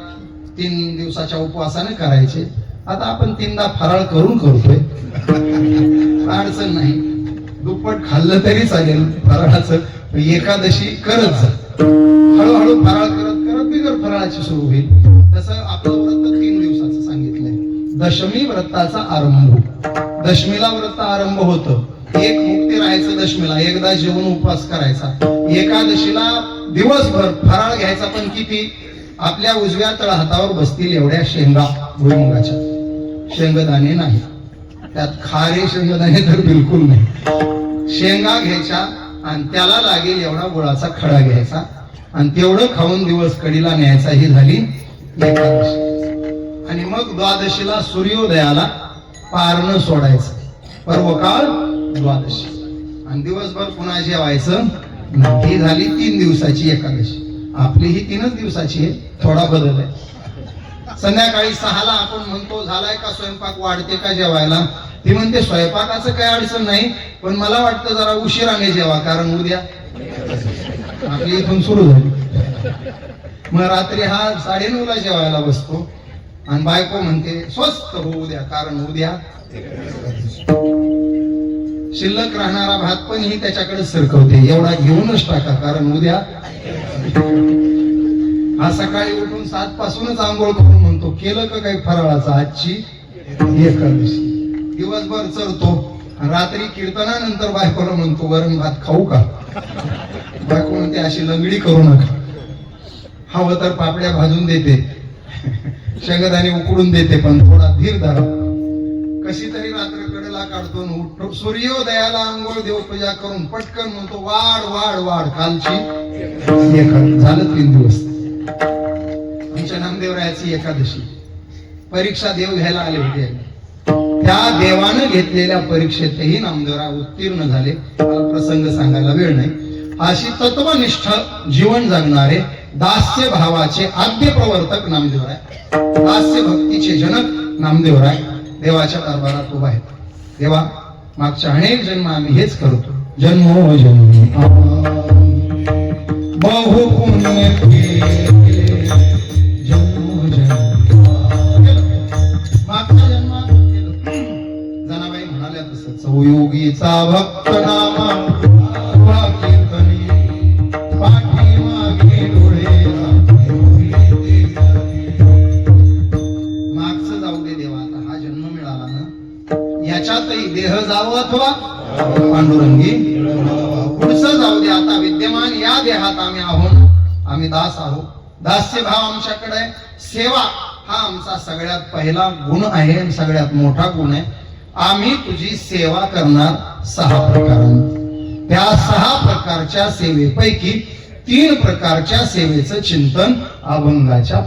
3 दिवसाच्या उपवासाने करायचे. आता आपण 3दा फराळ करून करतोय. अडचण नाही. दुप्पट खाल्लं तरी चालेल फराळाचं. एकादशी करत जा. हळूहळू फराळ करत करत बिगर फराळाची सुरू होईल. तसं आपलं व्रत 3 दिवसाचं सांगितलंय. दशमी व्रताचा आरंभ. दशमीला व्रत आरंभ होतं. एक मुक्ती राहायचं दशमीला. एकदा जेवून उपवास करायचा. एकादशीला दिवसभर फराळ घ्यायचा. पण किती? आपल्या उजव्या तळ हातावर बसतील एवढ्या शेंगा. भुईमुगाच्या शेंगदाणे नाही. त्यात खारे शेंगदाणे तर बिलकुल नाही. शेंगा घ्यायच्या आणि त्याला लागेल एवढा गुळाचा खडा घ्यायचा आणि तेवढं खाऊन दिवस कडीला न्यायचा. ही झाली एकादशी. आणि मग द्वादशीला सूर्योदयाला पारणं सोडायचं. पर्वकाळ द्वादशी. आणि दिवसभर पुन्हा जेवायचं. ही झाली 3 दिवसाची एकादशी. आपली ही 3च दिवसाची आहे. थोडा बदल आहे. संध्याकाळी 6ला आपण म्हणतो झालाय का स्वयंपाक, वाढते का जेवायला? ती म्हणते स्वयंपाकाचं काही अडचण नाही, पण मला वाटतं जरा उशिराने जेवा, कारण उद्या आपली इथून सुरू झाली. मग रात्री हा 9:30ला जेवायला बसतो आणि बायको म्हणते स्वस्त होऊ द्या, कारण उद्या शिल्लक राहणारा भात पण ही त्याच्याकडे सरकवते. एवढा घेऊनच टाका, कारण उद्या. हा सकाळी उठून 7 पासूनच आंघोळ करून म्हणतो केलं का काही फराळाचं? आजची एकादशी. दिवसभर चरतो. रात्री कीर्तनानंतर बायकोला म्हणतो वरण भात खाऊ का? बायको म्हणते अशी लंगडी करू नका. हवं तर पापड्या भाजून देते, शेंगदाणे उकडून देते, पण थोडा धीर धरा. कशी तरी रात्र कडेला काढतो. उठतो. सूर्योदयाला आंघोळ देवपूजा करून पटकन म्हणतो वाढ वाढ वाढ. कालची झालं 3 दिवस. आमच्या नामदेवरायाची एकादशी परीक्षा देव घ्यायला आले होते. त्या देवानं घेतलेल्या परीक्षेतही नामदेवराय उत्तीर्ण झाले. मला प्रसंग सांगायला वेळ नाही. अशी तत्वनिष्ठ जीवन जगणारे दास्य भावाचे आद्य प्रवर्तक नामदेवराय, दास्य भक्तीचे जनक नामदेवराय देवाच्या दरबारात उभा आहेत. देवा, मागच्या अनेक जन्म आम्ही हेच करतो. जन्मोजन्मी बहु पुण्य केले, जन्मोजन्मी मागच्या जन्मात केलं. जनाबाई म्हणाल्या तसं चौयोगीचा भक्त नामा कीर्तनी पाठीमागे डोळे मागचं जाऊ दे देवा, आता हा जन्म मिळाला ना, याच्यातही देह जावं अथवा पांडुरंगी पुढचं जाऊ दे. आता विद्यमान या देहात आम्ही आहोत, आम्ही दास आहोत. दास्य भाव आमच्याकडे, सेवा हा आमचा सगळ्यात पहिला गुण आहे आणि सगळ्यात मोठा गुण आहे. आम्ही तुझी सेवा करणार 6 प्रकारांनी. त्या 6 प्रकारच्या सेवेपैकी 3 प्रकारच्या सेवेचं चिंतन अभंगाच्या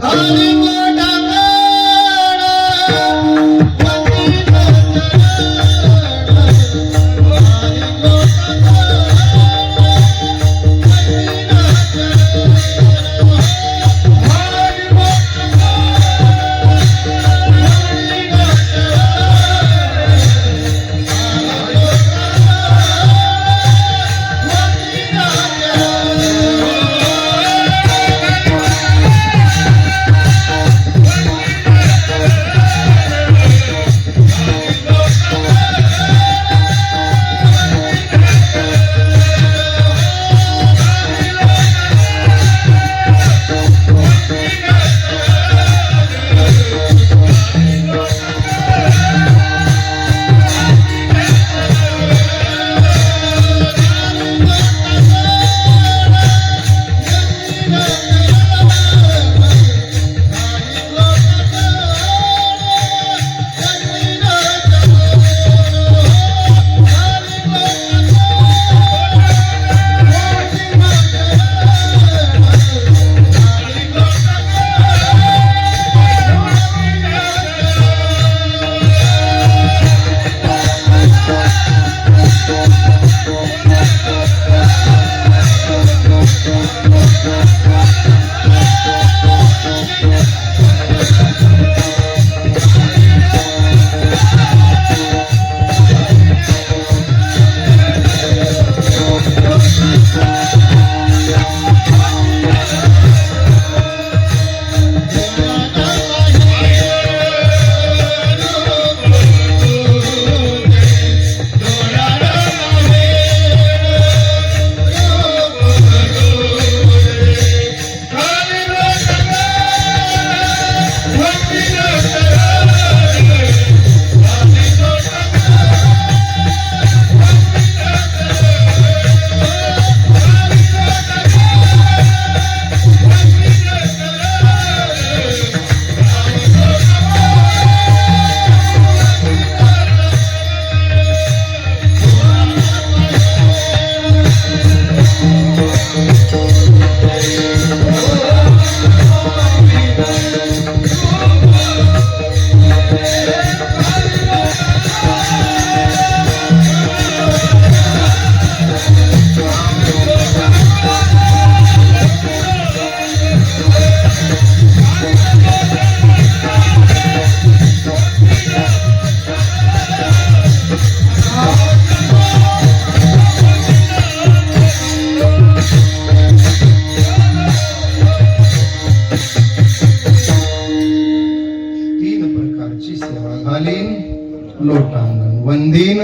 लोटांगण वंदीन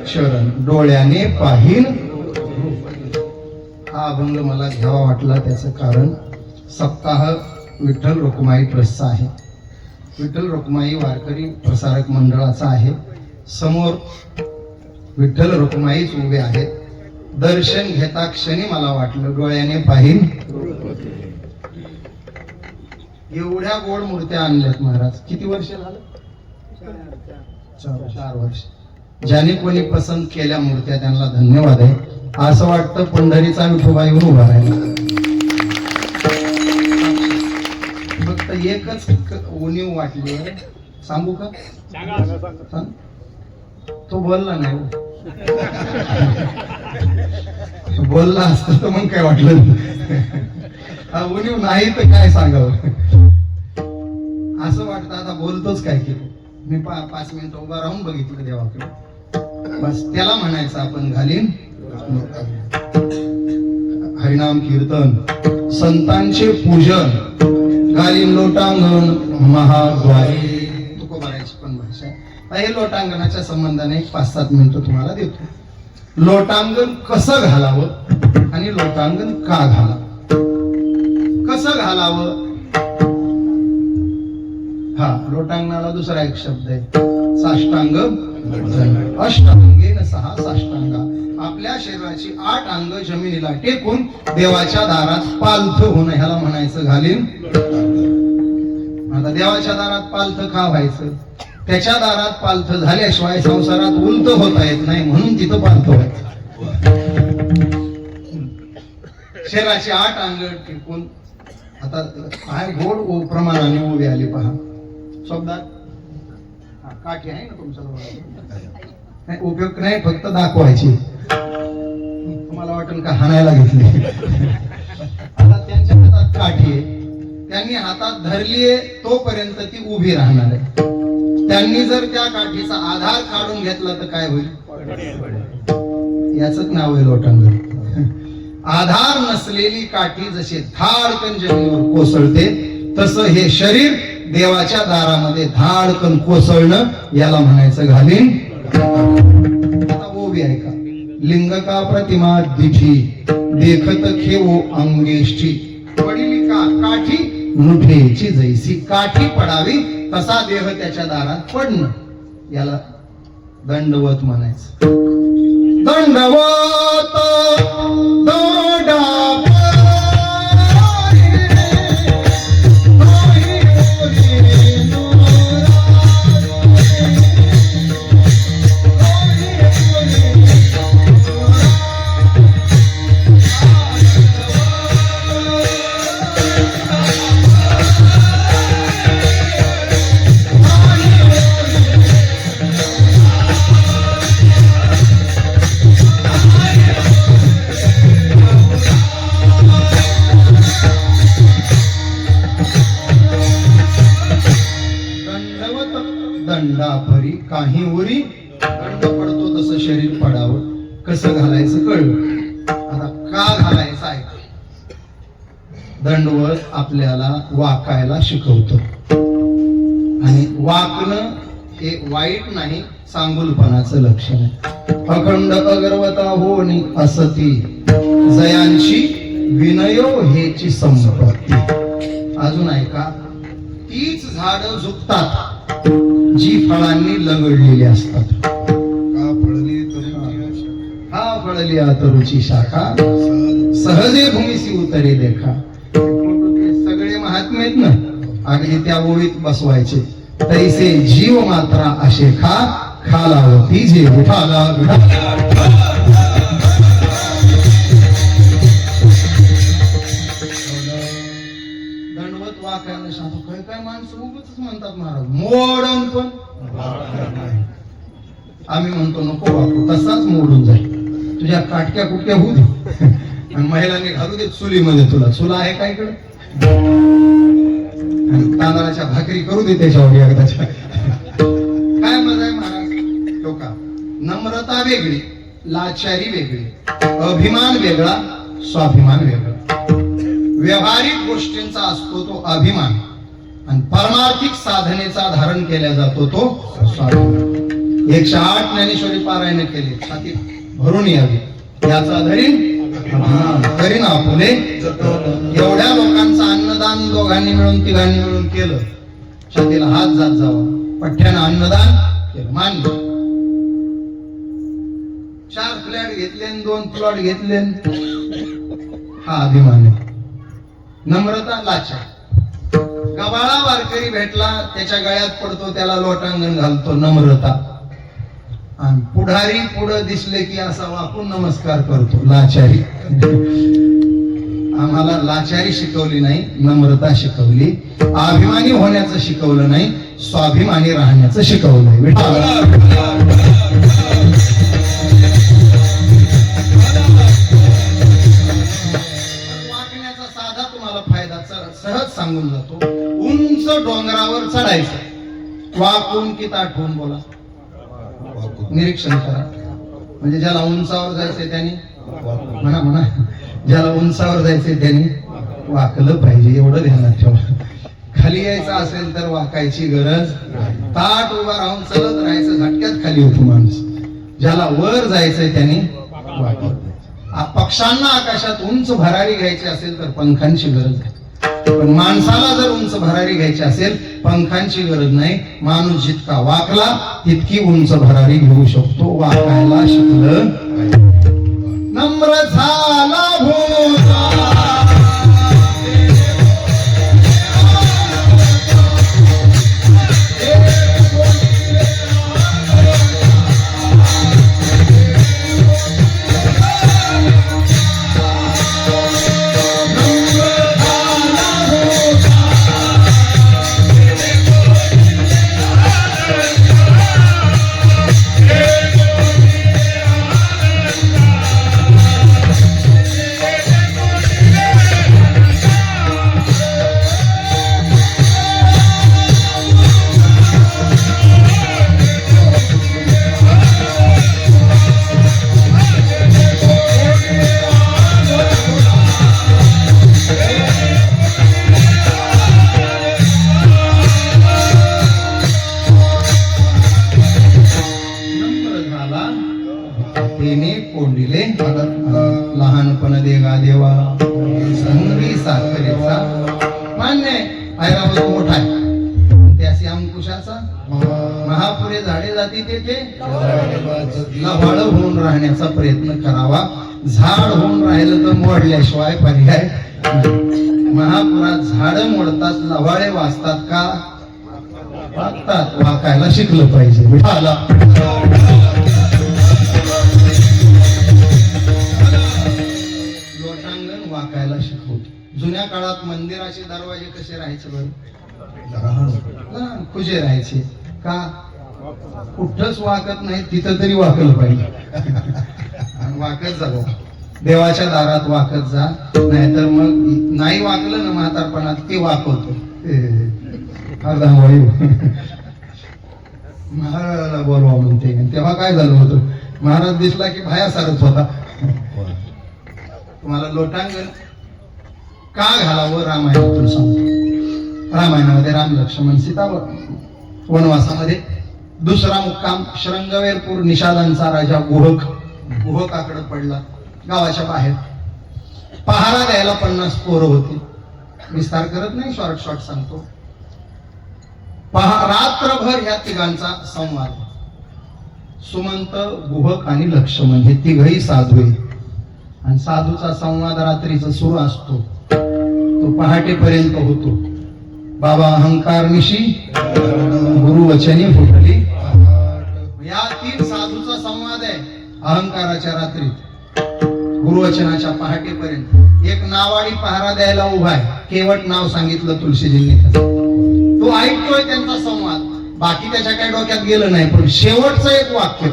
शरण डोळ्याने पाहिन. हा अभंग मला घ्यावा वाटला त्याचं कारण सप्ताह विठ्ठल रुक्माई ट्रस्टचा आहे. विठ्ठल रुक्माई वारकरी प्रसारक मंडळाचा आहे. समोर विठ्ठल रुक्माईच उभे आहेत. दर्शन घेता क्षणी मला वाटलं डोळ्याने पाहिन. एवढ्या गोड मूर्त्या आणल्यात महाराज. किती वर्ष झालं? 4 वर्ष. ज्याने कोणी पसंत केल्या मूर्त्या त्यांना धन्यवाद आहे. असं वाटतं पंढरीचा विठोबा येऊन उभा राहिला. फक्त एकच उणीव वाटली आहे. सांगू का? सांग. तो बोलला नाही हो. बोलला असत तर मग काय वाटलं. उणीव नाही तर काय सांगावं असं वाटतं. आता बोलतोच काय केलं मी. 5 मिनिटं उभा राहून बघितलं देवाकडे. बस त्याला म्हणायचं आपण घालीन हरिनाम कीर्तन, संतांचे पूजन, घालीन लोटांगण महाद्वारे. तुकोबारायची पण भाषा. हे लोटांगणाच्या संबंधाने 5-7 मिनिटं तुम्हाला देतो. लोटांगण कसं घालावं आणि लोटांगण का घालावं. कसं घालावं. हा लोटांगणाला दुसरा एक शब्द आहे साष्टांग. अष्टांगेन 6 साष्टांगा. आपल्या शरीराची 8 अंग जमिनीला टेकून देवाच्या दारात पालथ होणं ह्याला म्हणायचं घालीन. आता देवाच्या दारात पालथ का व्हायचं. त्याच्या दारात पालथ झाल्याशिवाय संसारात उलट होता येत नाही म्हणून तिथं पालथ व्हायचं. शरीराची 8 अंग टेकून. आता काय गोड प्रमाणाने उभी आली पहा शब्दात. काठी आहे ना तुमच्या उपयोग नाही फक्त दाखवायची. तुम्हाला वाटेल का हाणायला घेतली. आता त्यांच्या हातात काठी आहे. त्यांनी हातात धरलीये तोपर्यंत ती उभी राहणार आहे. त्यांनी जर त्या काठीचा आधार काढून घेतला तर काय होईल. याच नाव आहे लोटांगण. आधार नसलेली काठी जशी धाडकन जमिनीवर कोसळते तसं हे शरीर देवाच्या दारामध्ये धाडकन कोसळणं याला म्हणायचं घालीन. आता ओवी आहे का. लिंग का प्रतिमा दिठी देखत खेवो अंगेष्ठी पडिली का काठी नुठेची जैसी. काठी पडावी तसा देह त्याच्या दारात पडणं याला दंडवत म्हणायचं. दंडवत दोडा दंडापरी काही उरी. दंड पडतो तसं शरीर पडावं. कसं घालायचं कळलं. आता का घालायचं आहे. दंडवत आपल्याला वाकायला शिकवतो आणि वाकणं हे वाईट नाही चांगुलपणाचं लक्षण आहे. अखंड अगरवता होणी असती जयांची विनयो हेची संपत्ती. अजून ऐका. तीच झाडं झुकतात जी फळांनी लगडलेली असतात. हा फळली आतरुची शाखा सहजे भूमीसी उतरे देखा. सगळे महात्मे आहेत ना अगदी त्या ओळीत बसवायचे. तैसे जीव मात्रा असे खा खालावती जे उठाला. दंडवत वाकायला सांगतो. काय काय माणसं उगच म्हणतात महाराज मोडन पण आम्ही म्हणतो नको वापरू तसाच मोडून जाईल. तुझ्या काटक्या कुटक्या होऊ दे आणि महिलांनी घालू दे चुलीमध्ये. तुला चुला आहे काय इकडे. तांदळाच्या भाकरी करू दे त्याच्यावर एकदाच्या. काय मजा आहे महाराज. तो का नम्रता वेगळी लाचारी वेगळी अभिमान वेगळा स्वाभिमान वेगळा. व्यावहारिक गोष्टींचा असतो तो अभिमान आणि परमार्थिक साधनेचा धारण केला जातो तो स्वाभिमान. 108 ज्ञानेश्वरी पारायण केले छाती भरून यावी याचा धरीन करीन आपुले. एवढ्या लोकांचं अन्नदान दोघांनी मिळून तिघांनी मिळून केलं. छातीला हात जात जावा. पठ्ठ्यानं अन्नदान केलं मान्य. 4 फ्लॅट घेतले 2 प्लॉट घेतले. हा अभिमान आहे. नम्रता लाचार. गबाळा वारकरी भेटला त्याच्या गळ्यात पडतो त्याला लोटांगण घालतो नम्रता. आणि पुढारी पुढं दिसले की असा वाकून नमस्कार करतो लाचारी. आम्हाला लाचारी शिकवली नाही, नम्रता शिकवली. अभिमानी होण्याचं शिकवलं नाही, स्वाभिमानी राहण्याचं शिकवलंय. वाकण्याचा साधा तुम्हाला फायदा सहज सांगून जातो. उंच डोंगरावर चढायचं, वाकून की ताठवून बोला, निरीक्षण करा. म्हणजे ज्याला उंचावर जायचंय त्याने म्हणा म्हणा, ज्याला उंचावर जायचंय त्याने वाकलं पाहिजे, एवढं ध्यानात ठेवा. खाली यायचं असेल तर वाकायची गरज, ताट उभा राहून चलत राहायचं, झटक्यात खाली होतो माणूस. ज्याला वर जायचंय त्याने वाकलं. पक्ष्यांना आकाशात उंच भरारी घ्यायची असेल तर पंखांची गरज आहे, पण माणसाला जर उंच भरारी घ्यायची असेल पंखांची गरज नाही. माणूस जितका वाकला तितकी उंच भरारी घेऊ शकतो. वाकायला शिकलं, नम्र झाला भोजा. कोंडिले लहानपण देगा देवा संगरी साखरेचा. मान्य ऐरावत मोठा आहे, त्याशी अंकुशाचा महापुरे झाडे जाती तेथे लवाळ होऊन राहण्याचा प्रयत्न करावा. झाड होऊन राहिलं तर मोडल्याशिवाय पर्याय. महापुरात झाड मोडतात, लवाळे वाचतात का? वाचतात. वाकायला शिकलं पाहिजे. विठाला वाकायला शिकवतो. जुन्या काळात मंदिराचे दरवाजे कसे राहायचे बरं? खुजे राहायचे का? कुठंच वाकत नाही, तिथं तरी वाकलं पाहिजे. वाकत जा, देवाच्या दारात वाकत जा, नाहीतर मग नाही वाकलं ना म्हातारपणात ते वाकवतो. महाराजाला बोलवा म्हणते. तेव्हा काय झालं होतं, महाराज दिसला की भाया सारत होता. तुम्हाला लोटांगण का घालावं रामायणातून सांगतो. रामायणामध्ये राम लक्ष्मण सीता वनवासामध्ये दुसरा मुक्काम श्रंगवेरपूर. निषादांचा राजा गुहकाकडे पडला, गावाच्या बाहेर. पहारा द्यायला 50 पोरं होती. विस्तार करत नाही, शॉर्ट सांगतो. रात्रभर या तिघांचा संवाद. सुमंत, गुहक आणि लक्ष्मण हे तिघही साधू आहेत. आणि साधूचा संवाद रात्रीचा सुरू असतो, तो पहाटेपर्यंत होतो. बाबा अहंकार निशी गुरुवचनी फुटली. या 3 साधूचा संवाद आहे. अहंकाराच्या रात्रीत, गुरुवचनाच्या पहाटेपर्यंत. एक नावाडी पहारा द्यायला उभा आहे, केवट नाव सांगितलं तुळशीजींनी. तो ऐकतोय त्यांचा संवाद, बाकी त्याच्या काही डोक्यात गेलं नाही. पण शेवटचं एक वाक्य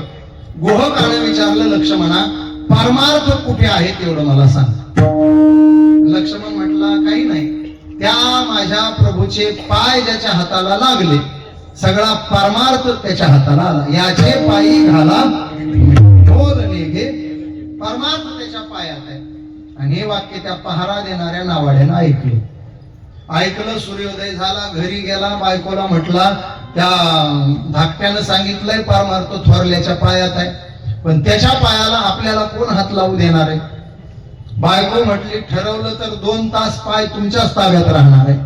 गुहकाने विचारलं, लक्ष्मणा परमार्थ कुठे आहे तेवढं मला सांग. लक्ष्मण म्हटला, काही नाही, त्या माझ्या प्रभूचे पाय ज्याच्या हाताला लागले, सगळा परमार्थ त्याच्या हाताला आला. याचे पायी घाला ढोल निघे, परमार्थ त्याच्या पायात आहे. आणि हे वाक्य त्या पहारा देणाऱ्या नावाड्यानं ऐकलं. सूर्योदय झाला, घरी गेला, बायकोला म्हटला, त्या धाकट्यानं सांगितलंय परमार्थ थोरल्याच्या पायात आहे, पण त्याच्या पायाला आपल्याला कोण हात लावू देणार आहे? बायको म्हटली, ठरवलं तर 2 तास पाय तुमच्याच ताब्यात राहणार आहे.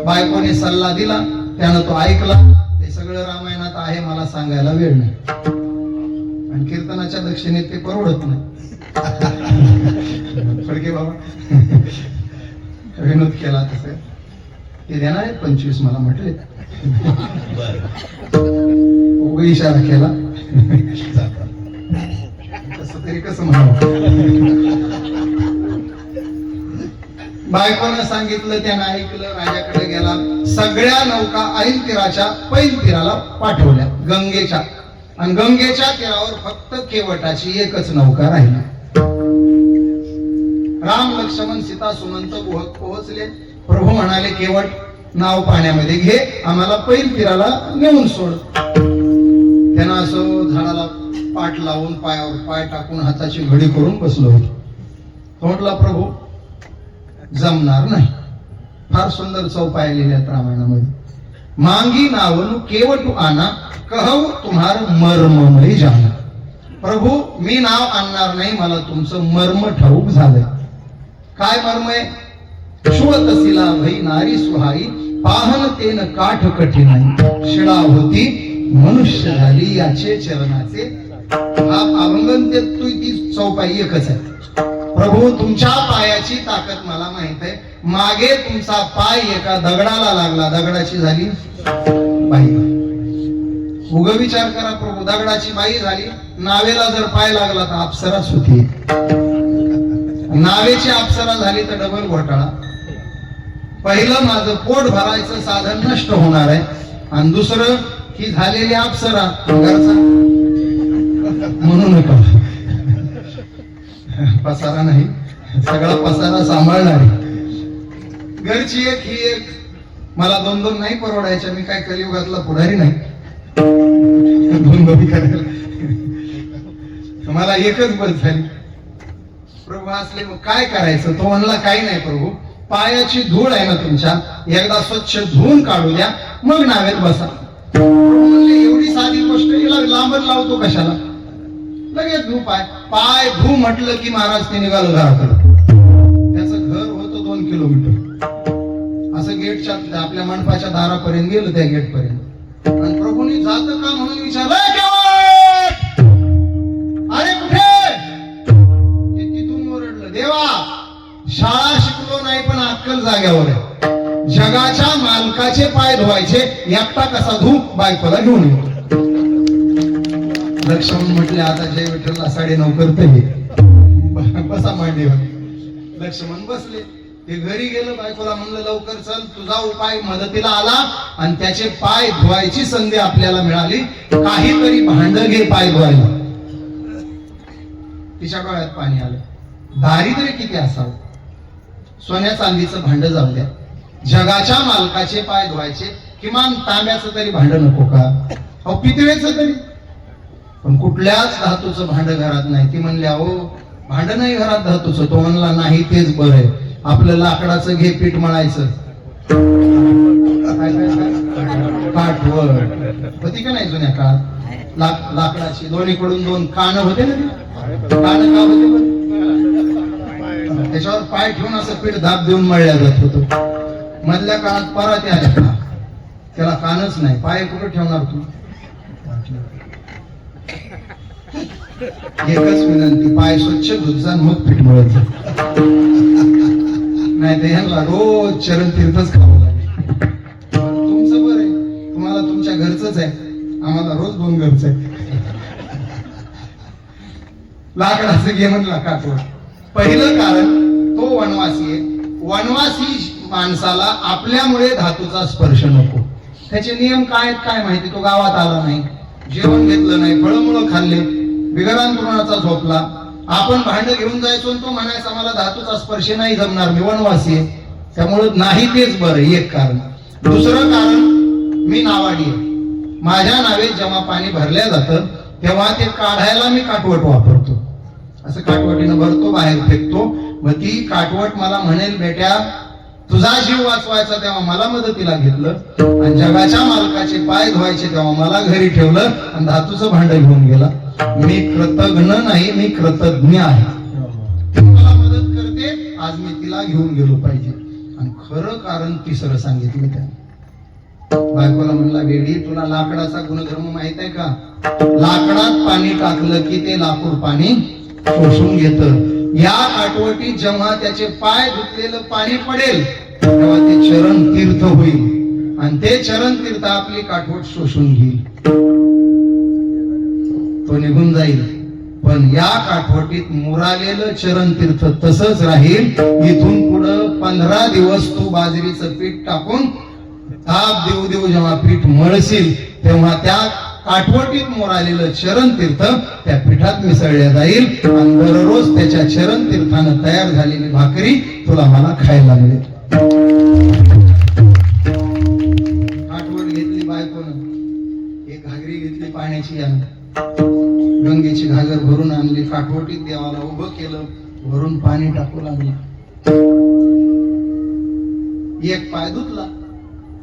बायकोने सल्ला दिला, त्यानं तो ऐकला. ते सगळं रामायणात आहे, मला सांगायला वेळ नाही. आणि कीर्तनाच्या दक्षिणेत ते परवडत नाही. फडके बाबा विनोद केला तसं ते देणार आहेत 25 मला म्हटले. इशारा केला, तसं तरी कसं म्हणावं. बायकोनं सांगितलं, त्यानं ऐकलं, राजाकडे गेला. सगळ्या नौका ऐन तीराच्या पैन तीराला पाठवल्या, गंगेच्या. आणि गंगेच्या तीरावर फक्त केवटाची एकच नौका राहिली. राम लक्ष्मण सीता सुमंत पोहोचले. प्रभू म्हणाले, केवट नाव पाण्यामध्ये घे, आम्हाला पैन तीराला नेऊन सोड. त्यानं असं झाडाला पाठ लावून पायावर पाय टाकून हाताची घडी करून बसलो होतो. तो म्हटला, प्रभू जमणार नाही. फार सुंदर चव पाहिलेल्या रामायणामध्ये. मांगी नावनु केवटू आना, कहू तुम्हार मर्ममय जाना. प्रभू मी नाव आणणार नाही, मला तुमचं मर्म ठाऊक झालंय. काय मर्म आहे? शुवतसिला भई नारी सुहाई, पाहन तेन काठ कठीणाई. शिळा होती मनुष्य झाली याचे चरणाचे. हा अभंगन ते ती चौपाई एकच आहे. प्रभू तुमच्या पायाची ताकद मला माहित आहे. मागे तुमचा पाय एका दगडाला लागला, दगडाची झाली बाई. उग विचार करा, प्रभू दगडाची बाई झाली. नावेला जर पाय लागला तर अप्सराच होती. नावेची अप्सरा झाली तर डबल घोटाळा. पहिलं माझं पोट भरायचं साधन नष्ट होणार आहे, आणि दुसरं ही झालेली अप्सरा घरचा म्हणू नका. पसारा नाही, सगळा पसारा सांभाळणारी घरची एक ही एक. मला दोन दोन नाही परवडायच्या. मी काय कलियुगातला पुढारी नाही, दोन दोन करायला. मला एकच बस झाली. प्रभू असले, मग काय करायचं? तो म्हणला, काही नाही प्रभू, पायाची धूळ आहे ना तुमच्या, एकदा स्वच्छ धुवून काढू द्या, मग नावेत बसा. म्हणले, एवढी साधी गोष्ट हिला लांबच लावतो कशाला? लगेच धू पाय. पाय धू म्हटलं की महाराज ते निघालो घराकडे. त्याचं घर होतं 2 किलोमीटर. असं गेटच्या आपल्या मंडपाच्या दारापर्यंत गेलो, त्या गेट पर्यंत. आणि प्रभूंनी जात का म्हणून विचारलं, अरे कुठे? ते तिथून ओरडलं, देवा शाळा शिकलो नाही पण अक्कल जाग्यावर आहे. जगाच्या मालकाचे पाय धुवायचे, एकटा कसा धू? बायकोला घेऊन येतो. लक्ष्मण म्हटले, आता जय विठ्ठलला 9:30 करते, बसा मांडीवर. लक्ष्मण बसले. ते घरी गेलं. बायकोला म्हणलं, लवकर चल, तुझा उपाय मदतीला आला आणि त्याचे पाय धुवायची संधी आपल्याला मिळाली. काहीतरी भांड घे पाय धुवायला. तिच्या डोळ्यात पाणी आलं. दारिद्र्य किती असावं? सोन्या चांदीचं भांड जाऊ द्या, जगाच्या मालकाचे पाय धुवायचे, किमान तांब्याचं तरी भांड नको का? अहो पितळेचं तरी. पण कुठल्याच धातूचं भांड घरात नाही. ती म्हणली, अहो भांड नाही घरात धातूचं. तो म्हणला, नाही तेच बरं आहे, आपलं लाकडाचं घे, पीठ मळायचं. काठवर होती का नाही जुन्या काळात? लाकडाची दोन्हीकडून 2 कान होते ना. कान का होते? त्याच्यावर पाय ठेवून असं पीठ दाब देऊन मळल्या जात होतं. मधल्या काळात पराती आल्या, त्याला कानच नाही. पाय कुठे ठेवणार तू? एकच विनंती, पाय स्वच्छ धुतजा, मग पीठ मळायचं. नाही तर ह्यांना रोज चरण तीर्थच खावं लागेल. तुमचं बरं आहे, तुम्हाला तुमच्या घरचंच आहे, आम्हाला रोज 2 घरचं आहे. लाकडाचं घे म्हणला काठवर. पहिलं कारण, तो वनवासी आहे. वनवासी माणसाला आपल्यामुळे धातूचा स्पर्श नको. त्याचे नियम काय आहेत काय माहिती? तो गावात आला नाही, जेवण घेतलं नाही, फळमुळं खाल्ले, बिगर अंथरुणाचा झोपला. आपण भांड घेऊन जायचो, तो म्हणायचा मला धातूचा स्पर्श नाही जमणार, मी वनवासी आहे. त्यामुळे नाही तेच बरं, एक कारण. दुसरं कारण, मी नावाडी आहे. माझ्या नावे जेव्हा पाणी भरल्या जातं तेव्हा ते काढायला मी काटवट वापरतो. असं काटवटीनं भरतो, बाहेर फेकतो. मग ती काटवट मला म्हणेल, बेट्या तुझा जीव वाचवायचा तेव्हा मला मदतीला घेतलं, आणि जगाच्या मालकाचे पाय धुवायचे तेव्हा मला घरी ठेवलं, आणि धातूचं भांड घेऊन गेला. मी कृतज्ञ नाही, मी कृतज्ञ आहे. मला मदत करते, आज मी तिला घेऊन गेलो पाहिजे. आणि खरं कारण तिसरं सांगितलं त्याने. बायकोला म्हणला, वेडी तुला लाकडाचा गुणधर्म माहित आहे का? लाकडात पाणी टाकलं की ते लाकूड पाणी शोषून घेतं. या काटवटीत जेव्हा त्याचे पाय धुतलेलं पाणी पडेल तेव्हा ते चरण तीर्थ होईल, आणि ते चरण तीर्थ आपली काटवट शोषून घेईल. तो निघून जाईल. पण या काठवटीत मुरालेलं चरण तीर्थ तसंच राहील. इथून पुढं 15 दिवस तू बाजरीचं पीठ टाकून ताप देऊ देऊ जेव्हा पीठ मळशील तेव्हा त्या काठवटीत मोरालेलं चरण तीर्थ त्या पिठात मिसळल्या जाईल आणि दररोज त्याच्या चरण तीर्थानं तयार झालेली भाकरी तुला मला खायला मिळेल. काठवट घेतली बायकोनं, एक घागरी घेतली पाण्याची, गंगेची घागर भरून आणली, काठवटीत देवाला उभं केलं, भरून पाणी टाकू लागला. एक पाय धुतला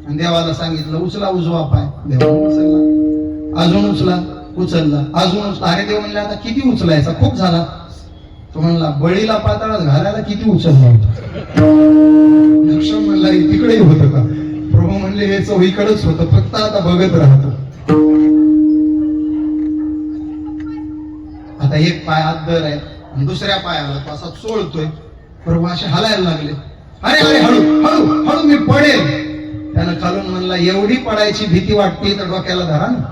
आणि देवाला सांगितलं उचला उजवा पाय. देवाला उचलला, अजून उचला, उचलला, अजून उचला. अरे देव म्हणले आता किती उचलायचा, खूप झाला. तो म्हणला बळीला पाताळात घालायला किती उचलला होता. लक्ष्मण म्हणला तिकडेही होतं का. प्रभू म्हणले हे चोहीकडेच होतं, फक्त आता बघत राहतो. आता एक पाय आदर आहे आणि दुसऱ्या पायाला तो असा चोळतोय. प्रभू असे हलायला लागले. अरे अरे हळू हळू हळू मी पडेल. त्यानं खालून म्हणला एवढी पडायची भीती वाटते तर डोक्याला धरा ना,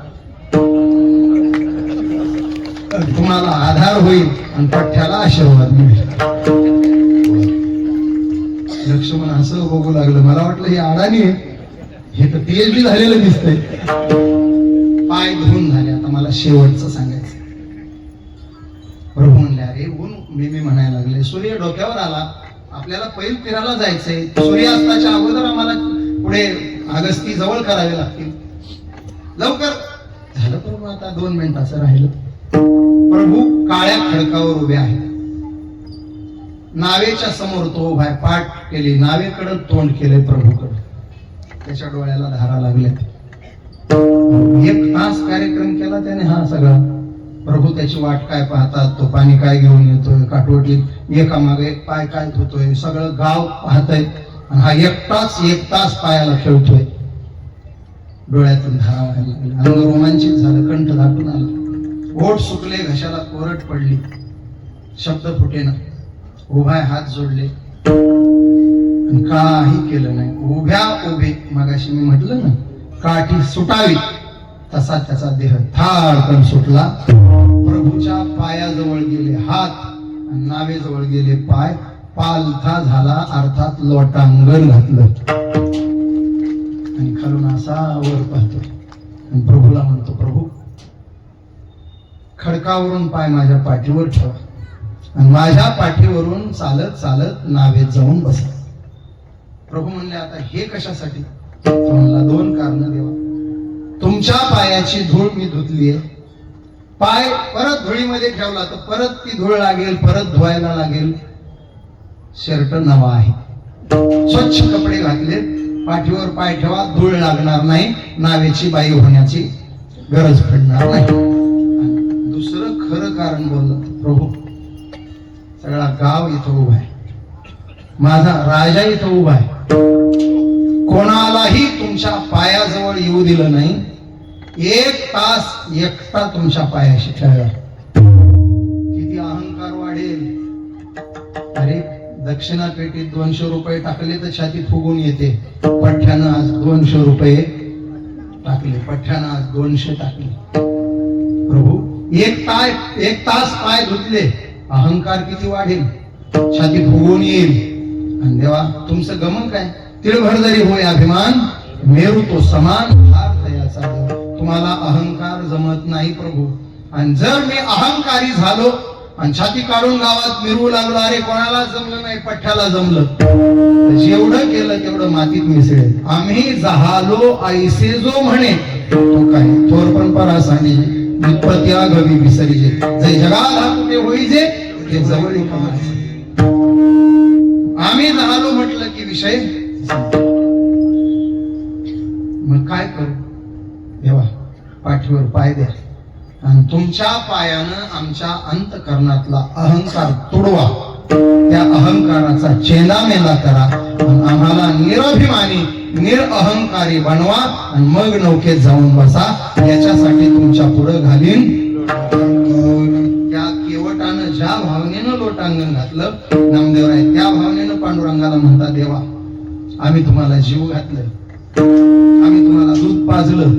तुम्हाला आधार होईल आणि पठ्याला आशीर्वाद मिळेल. लक्ष्मण असं बघू लागलं, मला वाटलं हे अडाणी आहे, हे तर PhD झालेलं दिसतंय. पाय धुवून झाले. आता मला शेवटचं सांगायचं. प्रभू म्हणले अरे ऊन मी म्हणायला लागले, सूर्य डोक्यावर आला, आपल्याला पैल फिरायला जायचंय, सूर्यास्ताच्या अगोदर आम्हाला पुढे अगस्ती जवळ करावे लागतील, लवकर झालं. प्रभू आता 2 मिनिटाचं राहिलं. प्रभू काळ्या खडकावर उभे आहेत. नावेच्या समोर तो उभा आहे, पाठ केली, नावेकडे तोंड केले प्रभूकडे. त्याच्या डोळ्याला धारा लागल्या. 1 तास कार्यक्रम केला त्याने हा सगळा. प्रभू त्याची वाट काय पाहतात, तो पाणी काय घेऊन येतोय, काठवटीत एकामागे एक पाय काय धुतोय, सगळं गाव पाहतय. आणि हा एकटाच 1 तास पायाला खेळतोय. डोळ्यातून धारा व्हायला लागली, अंग रोमांचित झालं, कंठ दाटून आला, ओठ सुकले, घशाला कोरड पडली, शब्द फुटेना. उभा हात जोडले आणि काही केलं नाही. उभ्या उभे मगाशी मी म्हटलं ना काठी सुटावी तसा त्याचा देह थाडकन सुटला. प्रभूच्या पायाजवळ गेले हात आणि नावेजवळ गेले पाय. पालथा झाला, अर्थात लोटांगण घातलं आणि खालून असा वर पाहतो आणि प्रभूला म्हणतो, प्रभू खडकावरून पाय माझ्या पाठीवर ठेवा आणि माझ्या पाठीवरून चालत चालत नावेत जाऊन बसा. प्रभू म्हणले आता हे कशासाठी. तो म्हणला 2 कारण देवा. तुमच्या पायाची धूळ मी धुतलीये, पाय परत धुळीमध्ये ठेवला तर परत ती धूळ लागेल, परत धुवायला लागेल. शर्ट नवा आहे, स्वच्छ कपडे घातले, पाठीवर पाय ठेवा, धूळ लागणार नाही, नावेची बाई होण्याची गरज पडणार नाही. दुसरं खरं कारण बोललं, प्रभू सगळा गाव इथं उभा आहे, माझा राजा इथं उभा आहे, कोणालाही तुमच्या पायाजवळ येऊ दिलं नाही. 1 तास एकटा तुमच्या पायाशी खेळला. किती अहंकार वाढेल. अरे दक्षिणा पेटीत 200 रुपये टाकले तर छाती फुगून येते. पठ्ठ्यानं आज 200 रुपये टाकले, पठ्ठ्यानं आज 200 टाकले. प्रभू 1 तास पाय धुतले, अहंकार किती वाढेल, छाती फुगून येईल. आणि देवा तुमचं गमन काय. तिळभर जरी होय अभिमान, मेरू तो समान हार दयाचा देव. तुम्हाला अहंकार जमत नाही प्रभू. आणि जर मी अहंकारी झालो आणि छाती काढून गावात मिरवू लागलो, अरे कोणाला जमलं नाही, पठ्ठ्याला जमलं, जेवढं केलं तेवढं मातीत मिसळेल. आम्ही जहालो ऐसे जो म्हणे तो काय थोर परंपरा सांगे नित्पत्या गवी विसरीजे जय जगाला कुठे होईजे ते जवळ. आम्ही जहालो म्हटलं की विषय. मग काय करू देवा. पाठीवर पाय द्या आणि तुमच्या पायानं आमच्या अंतकरणातला अहंकार तुडवा. त्या अहंकाराचा चेंदामेंदा करा आणि आम्हाला निरभिमानी निरअहंकारी बनवा आणि मग नौकेत जाऊन बसा. याच्यासाठी तुमच्या पुढे घालीन. त्या केवटानं ज्या भावनेनं लोटांगण घातलं, नामदेव आहे त्या भावनेनं पांडुरंगाला म्हणता, देवा आम्ही तुम्हाला जीव घातलं, आम्ही तुम्हाला दूध पाजलं,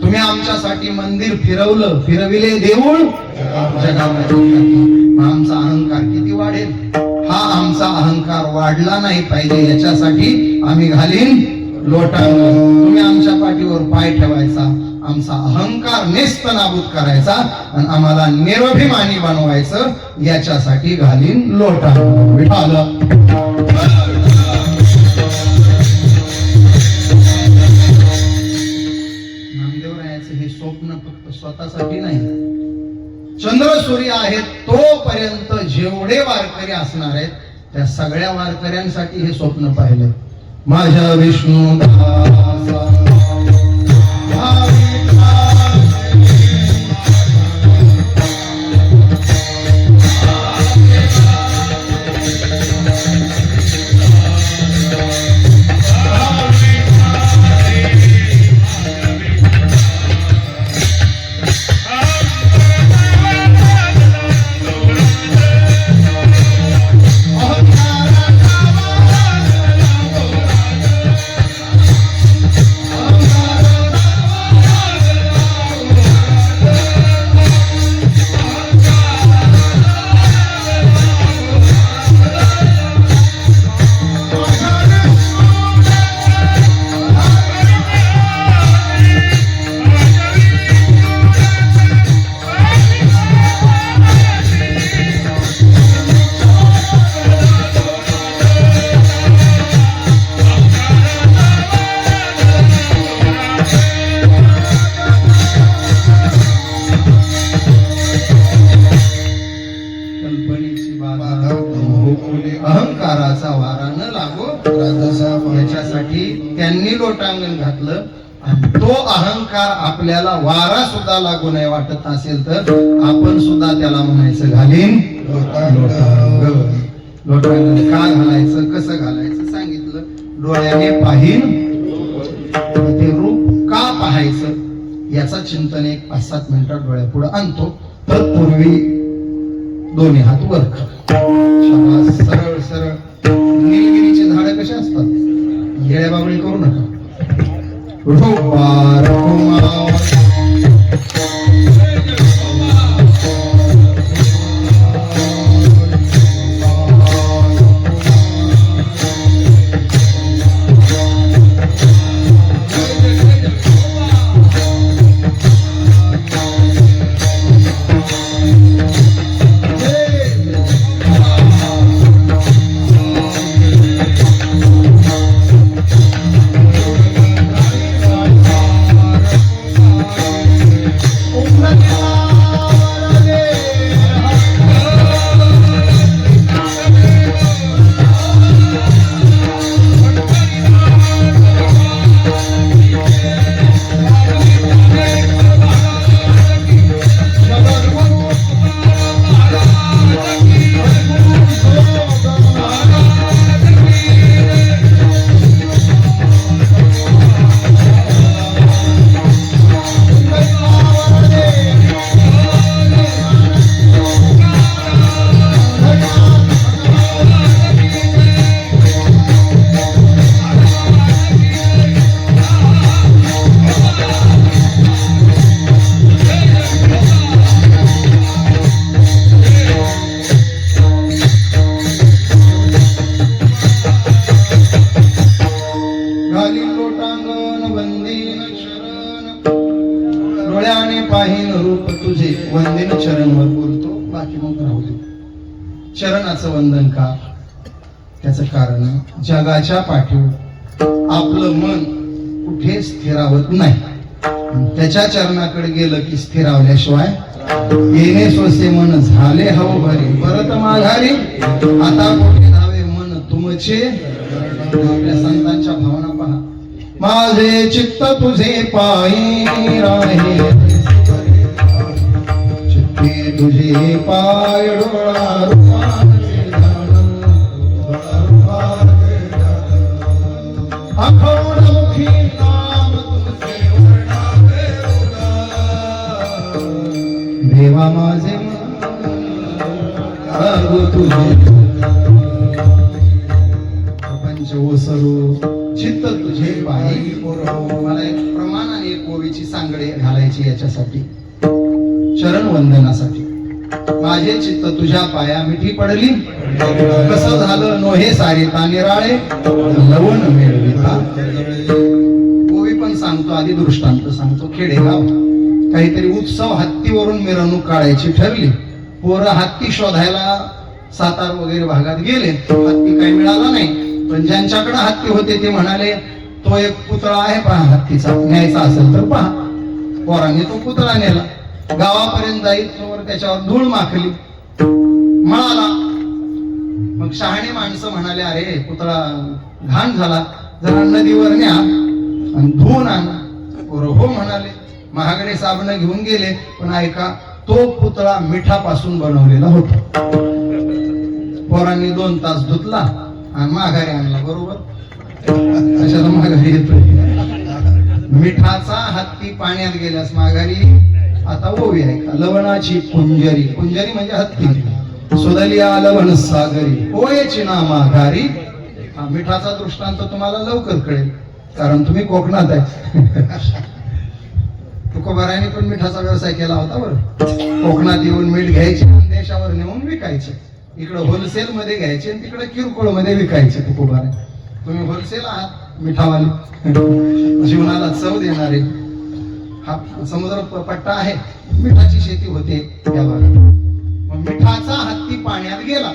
तुम्ही आमच्यासाठी मंदिर फिरविले देऊळ जगामध्ये आमचा अहंकार किती वाढेल. हा आमचा अहंकार वाढला नाही पाहिजे याच्यासाठी आम्ही घालीन लोटांगण. तुम्ही आमच्या पाठीवर पाय ठेवायचा, आमचा अहंकार नेस्त नाबूद करायचा आणि आम्हाला निरभिमानी बनवायचं याच्यासाठी घालीन लोटांगण. विठाल नामदेवरायाचं हे स्वप्न फक्त स्वतःसाठी नाही, चंद्र सूर्य आहेत तोपर्यंत जेवढे वारकरी असणार आहेत त्या सगळ्या वारकऱ्यांसाठी हे स्वप्न पाहिलं. माझ्या विष्णू दासा अहंकाराचा वारा न लागो याच्यासाठी त्यांनी लोटांगण घातलं. तो अहंकार आपल्याला वारा सुद्धा लागू नाही वाटत असेल तर आपण सुद्धा त्याला म्हणायचं घालीन लोटांगण. लोटांगण का घालायचं, कसं घालायचं सांगितलं. डोळ्याने पाहीन ते रूप का पाहायचं याचा चिंतन एक 5-7 मिनिटात डोळ्यापुढे आणतो. तत्पूर्वी दोन्ही हात वर कर. सरळ सरळ. निलगिरीचे झाड कसे असतात, येड्या बाबळी करू नका. डोळ्याने पाहिन रूप तुझे वंदन चरणवर बोलतो. बाकी मग राहू दे. चरणाचं वंदन का, त्याचं कारण जगाच्या पाठीवर आपलं मन कुठे स्थिरावत नाही. त्याच्या चरणाकडे गेलं की स्थिरावल्याशिवाय येणे सोसे मन झाले हव भरी परत माघारी आता कुठे धावे मन तुमचे. आपल्या संतांच्या भावना पहा. माझे चित्त तुझे पायी राहे चित्ते तुझे पाय डोळा अखोडमुखी नाम तुझे वर्णावे देवा माझे तुझे प्रपंच ओसरू चित्त तुझे पायी मला एक प्रमाण आणि एक ओवीची सांगडे घालायची याच्यासाठी, चरण वंदनासाठी. माझे चित्त तुझ्या पाया मिठी पडली, कसं झालं नोहे सारिता निराळे, लवण मिळविता. ओवी पण सांगतो, आधी दृष्टांत सांगतो. खेडेगाव काहीतरी उत्सव, हत्तीवरून मिरवणूक काढायची ठरली. पोरं हत्ती शोधायला सातार वगैरे भागात गेले, हत्ती काही मिळाला नाही. पण ज्यांच्याकडे हत्ती होते ते म्हणाले, तो एक पुतळा आहे पहा हत्तीचा, न्यायचा असेल तर पहा. पोरांनी तो पुतळा नेला. गावापर्यंत जाईल तोवर त्याच्यावर धूळ माखली, मळाला. मग शहाणे माणसं म्हणाले, अरे पुतळा घाण झाला, जरा नदीवर न्या आणि धुवून आणा. पोरं हो म्हणाले. महागडे साबण घेऊन गेले. पण ऐका, तो पुतळा मिठापासून बनवलेला होता. पोरांनी 2 तास धुतला आणि माघारी आणला. बरोबर कशाला माघारी येतोय? मिठाचा हत्ती पाण्यात गेल्यास माघारी. आता ओवी आहे का, लवणाची कुंजरी, कुंजरी म्हणजे हत्ती. सुदलिया लवण सागरी, ओयेची ना माघारी. मिठाचा दृष्टांत तुम्हाला लवकर कळेल, कारण तुम्ही कोकणात आहे. तुकोबारायांनी पण मिठाचा व्यवसाय केला होता बरं. कोकणात येऊन मीठ घ्यायचे आणि देशावर नेऊन विकायचे. इकडे होलसेल मध्ये घ्यायचे आणि तिकडे किरकोळ मध्ये विकायचे. तुकोबाराय, तुम्ही होलसेल आहात मिठावाले, जीवनाला चव देणारे. हा समुद्र पट्टा आहे, मिठाची शेती होते या भागात. मग मिठाचा हत्ती पाण्यात गेला,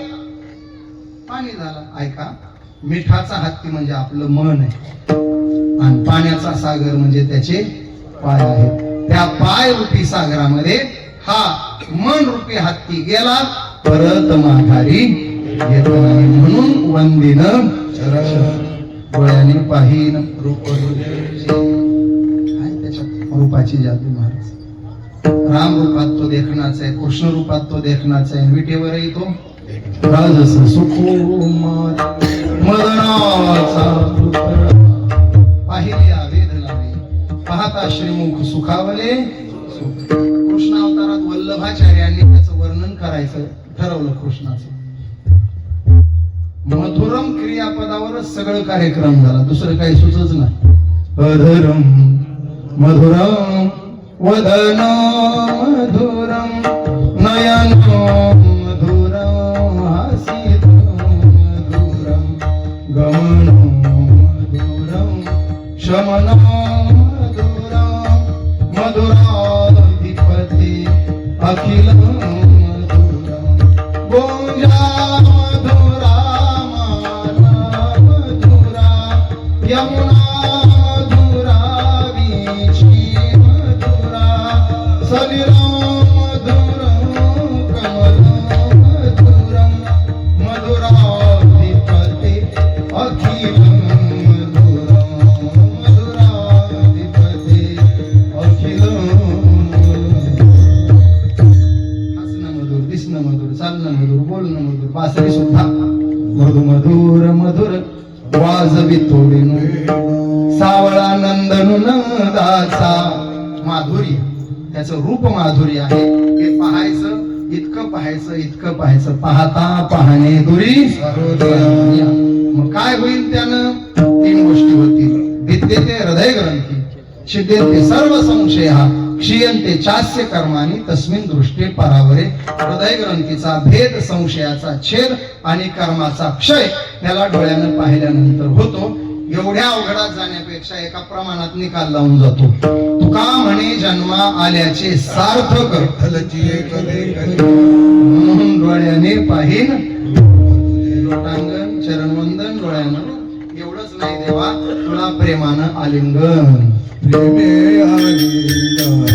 पाणी झाला. ऐका, मिठाचा हत्ती म्हणजे आपलं मन आहे आणि पाण्याचा सागर म्हणजे त्याचे पाय आहेत. त्या पाय रूपी सागरामध्ये हा मन रूपी हत्ती गेला, परत माघारी येत नाही. म्हणून वंदिन डोळ्याने पाहीन रूप, त्याच्यात रूपाची जादू महाराज. राम रूपात तो देखनाच आहे, कृष्ण रूपात तो देखनाच आहे. विटेवरही तो राजस सुकुमार मदनाचा पाहिले वेद लावे, पाहता श्रीमुख सुखावले. कृष्ण अवतारात वल्लभाचार्यांनी त्याचं वर्णन करायचं ठरवलं. कृष्णाचं मधुरम क्रियापदावरच सगळं कार्यक्रम झाला, दुसरं काही सुचच नाही. अधरम मधुरम वदन मधुरम नयन मधुरम हासित मधुरम गमन मधुरम शमन मधुरम मधुराधिपती अखिल मधुरम गोंजा मधुरा माला मधुरा यमुना मधुरा वीची मधुरा सलिलम मधुरम कमल मधुरम मधुराधिपती अखिल मधुरम मधुराधिपती अखिल. हसणं मधुर, दिसणं मधुर, चालणं मधुर, बोलणं मधुर, बासरी सुद्धा मधु मधुर मधुर वाजवी तोडीनु सावळा नंदनु नंदाचा. माधुर्य, त्याचं रूप माधुर्य आहे. हे पाहायचं, इतकं पाहायचं, इतकं पाहायचं, पाहता पाहणे दुरी. मग काय होईल त्यानं? 3 गोष्टी होतील. विद्येते हृदय ग्रंथी, छिद्यते सर्व संशया, क्षीयन्ते चास्य कर्मानी तस्मिन दृष्टी परावरे. हृदय ग्रंथीचा भेद, संशयाचा छेद आणि कर्माचा क्षय त्याला डोळ्यानं पाहिल्यानंतर होतो. एवढ्या अवघडात जाण्यापेक्षा एका प्रमाणात निकाल लावून जातो. तुका म्हणे जन्मा आल्याचे सार्थक, म्हणून डोळ्याने पाहिन लोटांगण, चरणवंदन डोळ्यानं. एवढंच नाही देवा, तुला प्रेमानं आलिंगन. प्रेमे आलिंगन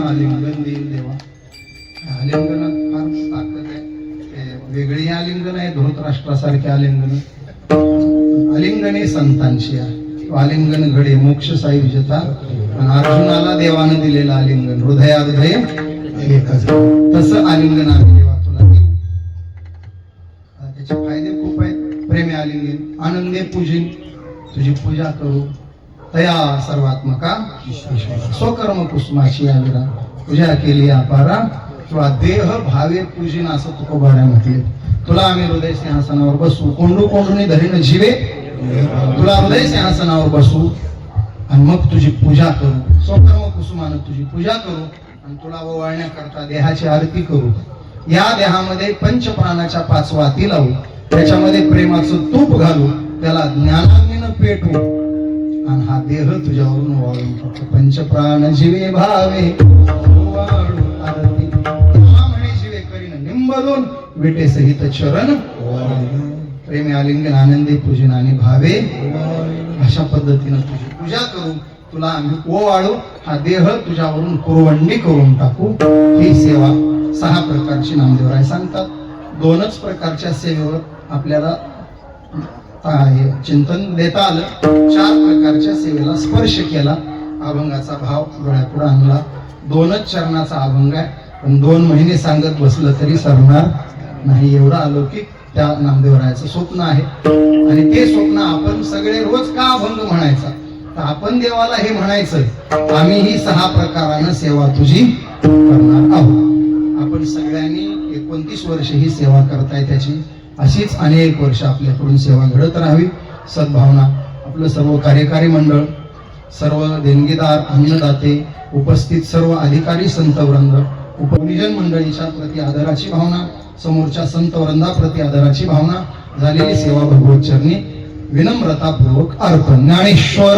आलिंगन देईल देवा. आलिंगनात फार ताकद आहे. ते वेगळी आलिंगन आहे, धृतराष्ट्रासारखे आलिंगन. आलिंगने संतांशी आहे. आलिंगन घडे मोक्ष सायुज्यता. आणि अर्जुनाला देवानं दिलेलं आलिंगन हृदयाहृदय एकच. तसं आलिंगन आम्ही देवा तुला देऊ. त्याचे फायदे खूप आहेत. प्रेमे आलिंगन आनंदे पूजिन, तुझी पूजा करू. तया सर्वात्मका स्वकर्म कुसुमाची आविरा, पूजा केली अपारा. तुला देह भावे पूजिन असं तुकोबाने म्हटले. तुला आम्ही हृदय सिंहासनावर बसू. कोंडू कोंडूनी धरीन जीवे, तुला हृदय सिंहासनावर बसू आणि मग तुझी पूजा करू. स्वकर्म कुसुमानं तुझी पूजा करू आणि तुला ओवाळण्याकरता देहाची आरती करू. या देहामध्ये पंचप्राणाच्या 5 वाती लावू. त्याच्यामध्ये प्रेमाचं तूप घालू. त्याला ज्ञानाग्नीनं पेटू आणि हा देह तुझ्यावरून ओवाळून टाकू. पंचप्राण जीवे भावे ओवाळू आरती. म्हणे जीवे करीन निंबदून विटे सहित चरण. प्रेमे आलिंगन आनंदे पूजन आणि भावे. अशा पद्धतीनं तुझी पूजा करू. तुला आम्ही ओवाळू. हा देह तुझ्यावरून कुरवंडी करून टाकू. ही सेवा 6 प्रकारची नामदेवराय सांगतात. 2च प्रकारच्या सेवेवर आपल्याला चिंतन देता आलं. 4 प्रकारच्या सेवेला स्पर्श केला. अभंगाचा भाव डोळ्यापुढे आणला. 2च चरणाचा अभंग आहे, पण 2 महिने सांगत बसलं तरी सरणार नाही. एवढं अलौकिक त्या नामदेवरायाचं स्वप्न आहे. आणि ते स्वप्न आपण सगळे रोज का अभंग म्हणायचा, तर आपण देवाला हे म्हणायचं आम्ही ही 6 प्रकारानं सेवा तुझी करणार आहोत. आपण सगळ्यांनी 29 वर्ष ही सेवा करताय. त्याची अशीच अनेक वर्ष आपल्याकडून सेवा घडत राहावी. सद्भावना. आपलं सर्व कार्यकारी मंडळ, सर्व देणगीदार, अन्नदाते, उपस्थित सर्व अधिकारी संतवृंद, उपनिजन मंडळीच्या प्रति आदराची भावना, समोरच्या संतवृंदाप्रती आदराची भावना, झालेली सेवा भगवत चरणी विनम्रतापूर्वक अर्पण. ज्ञानेश्वर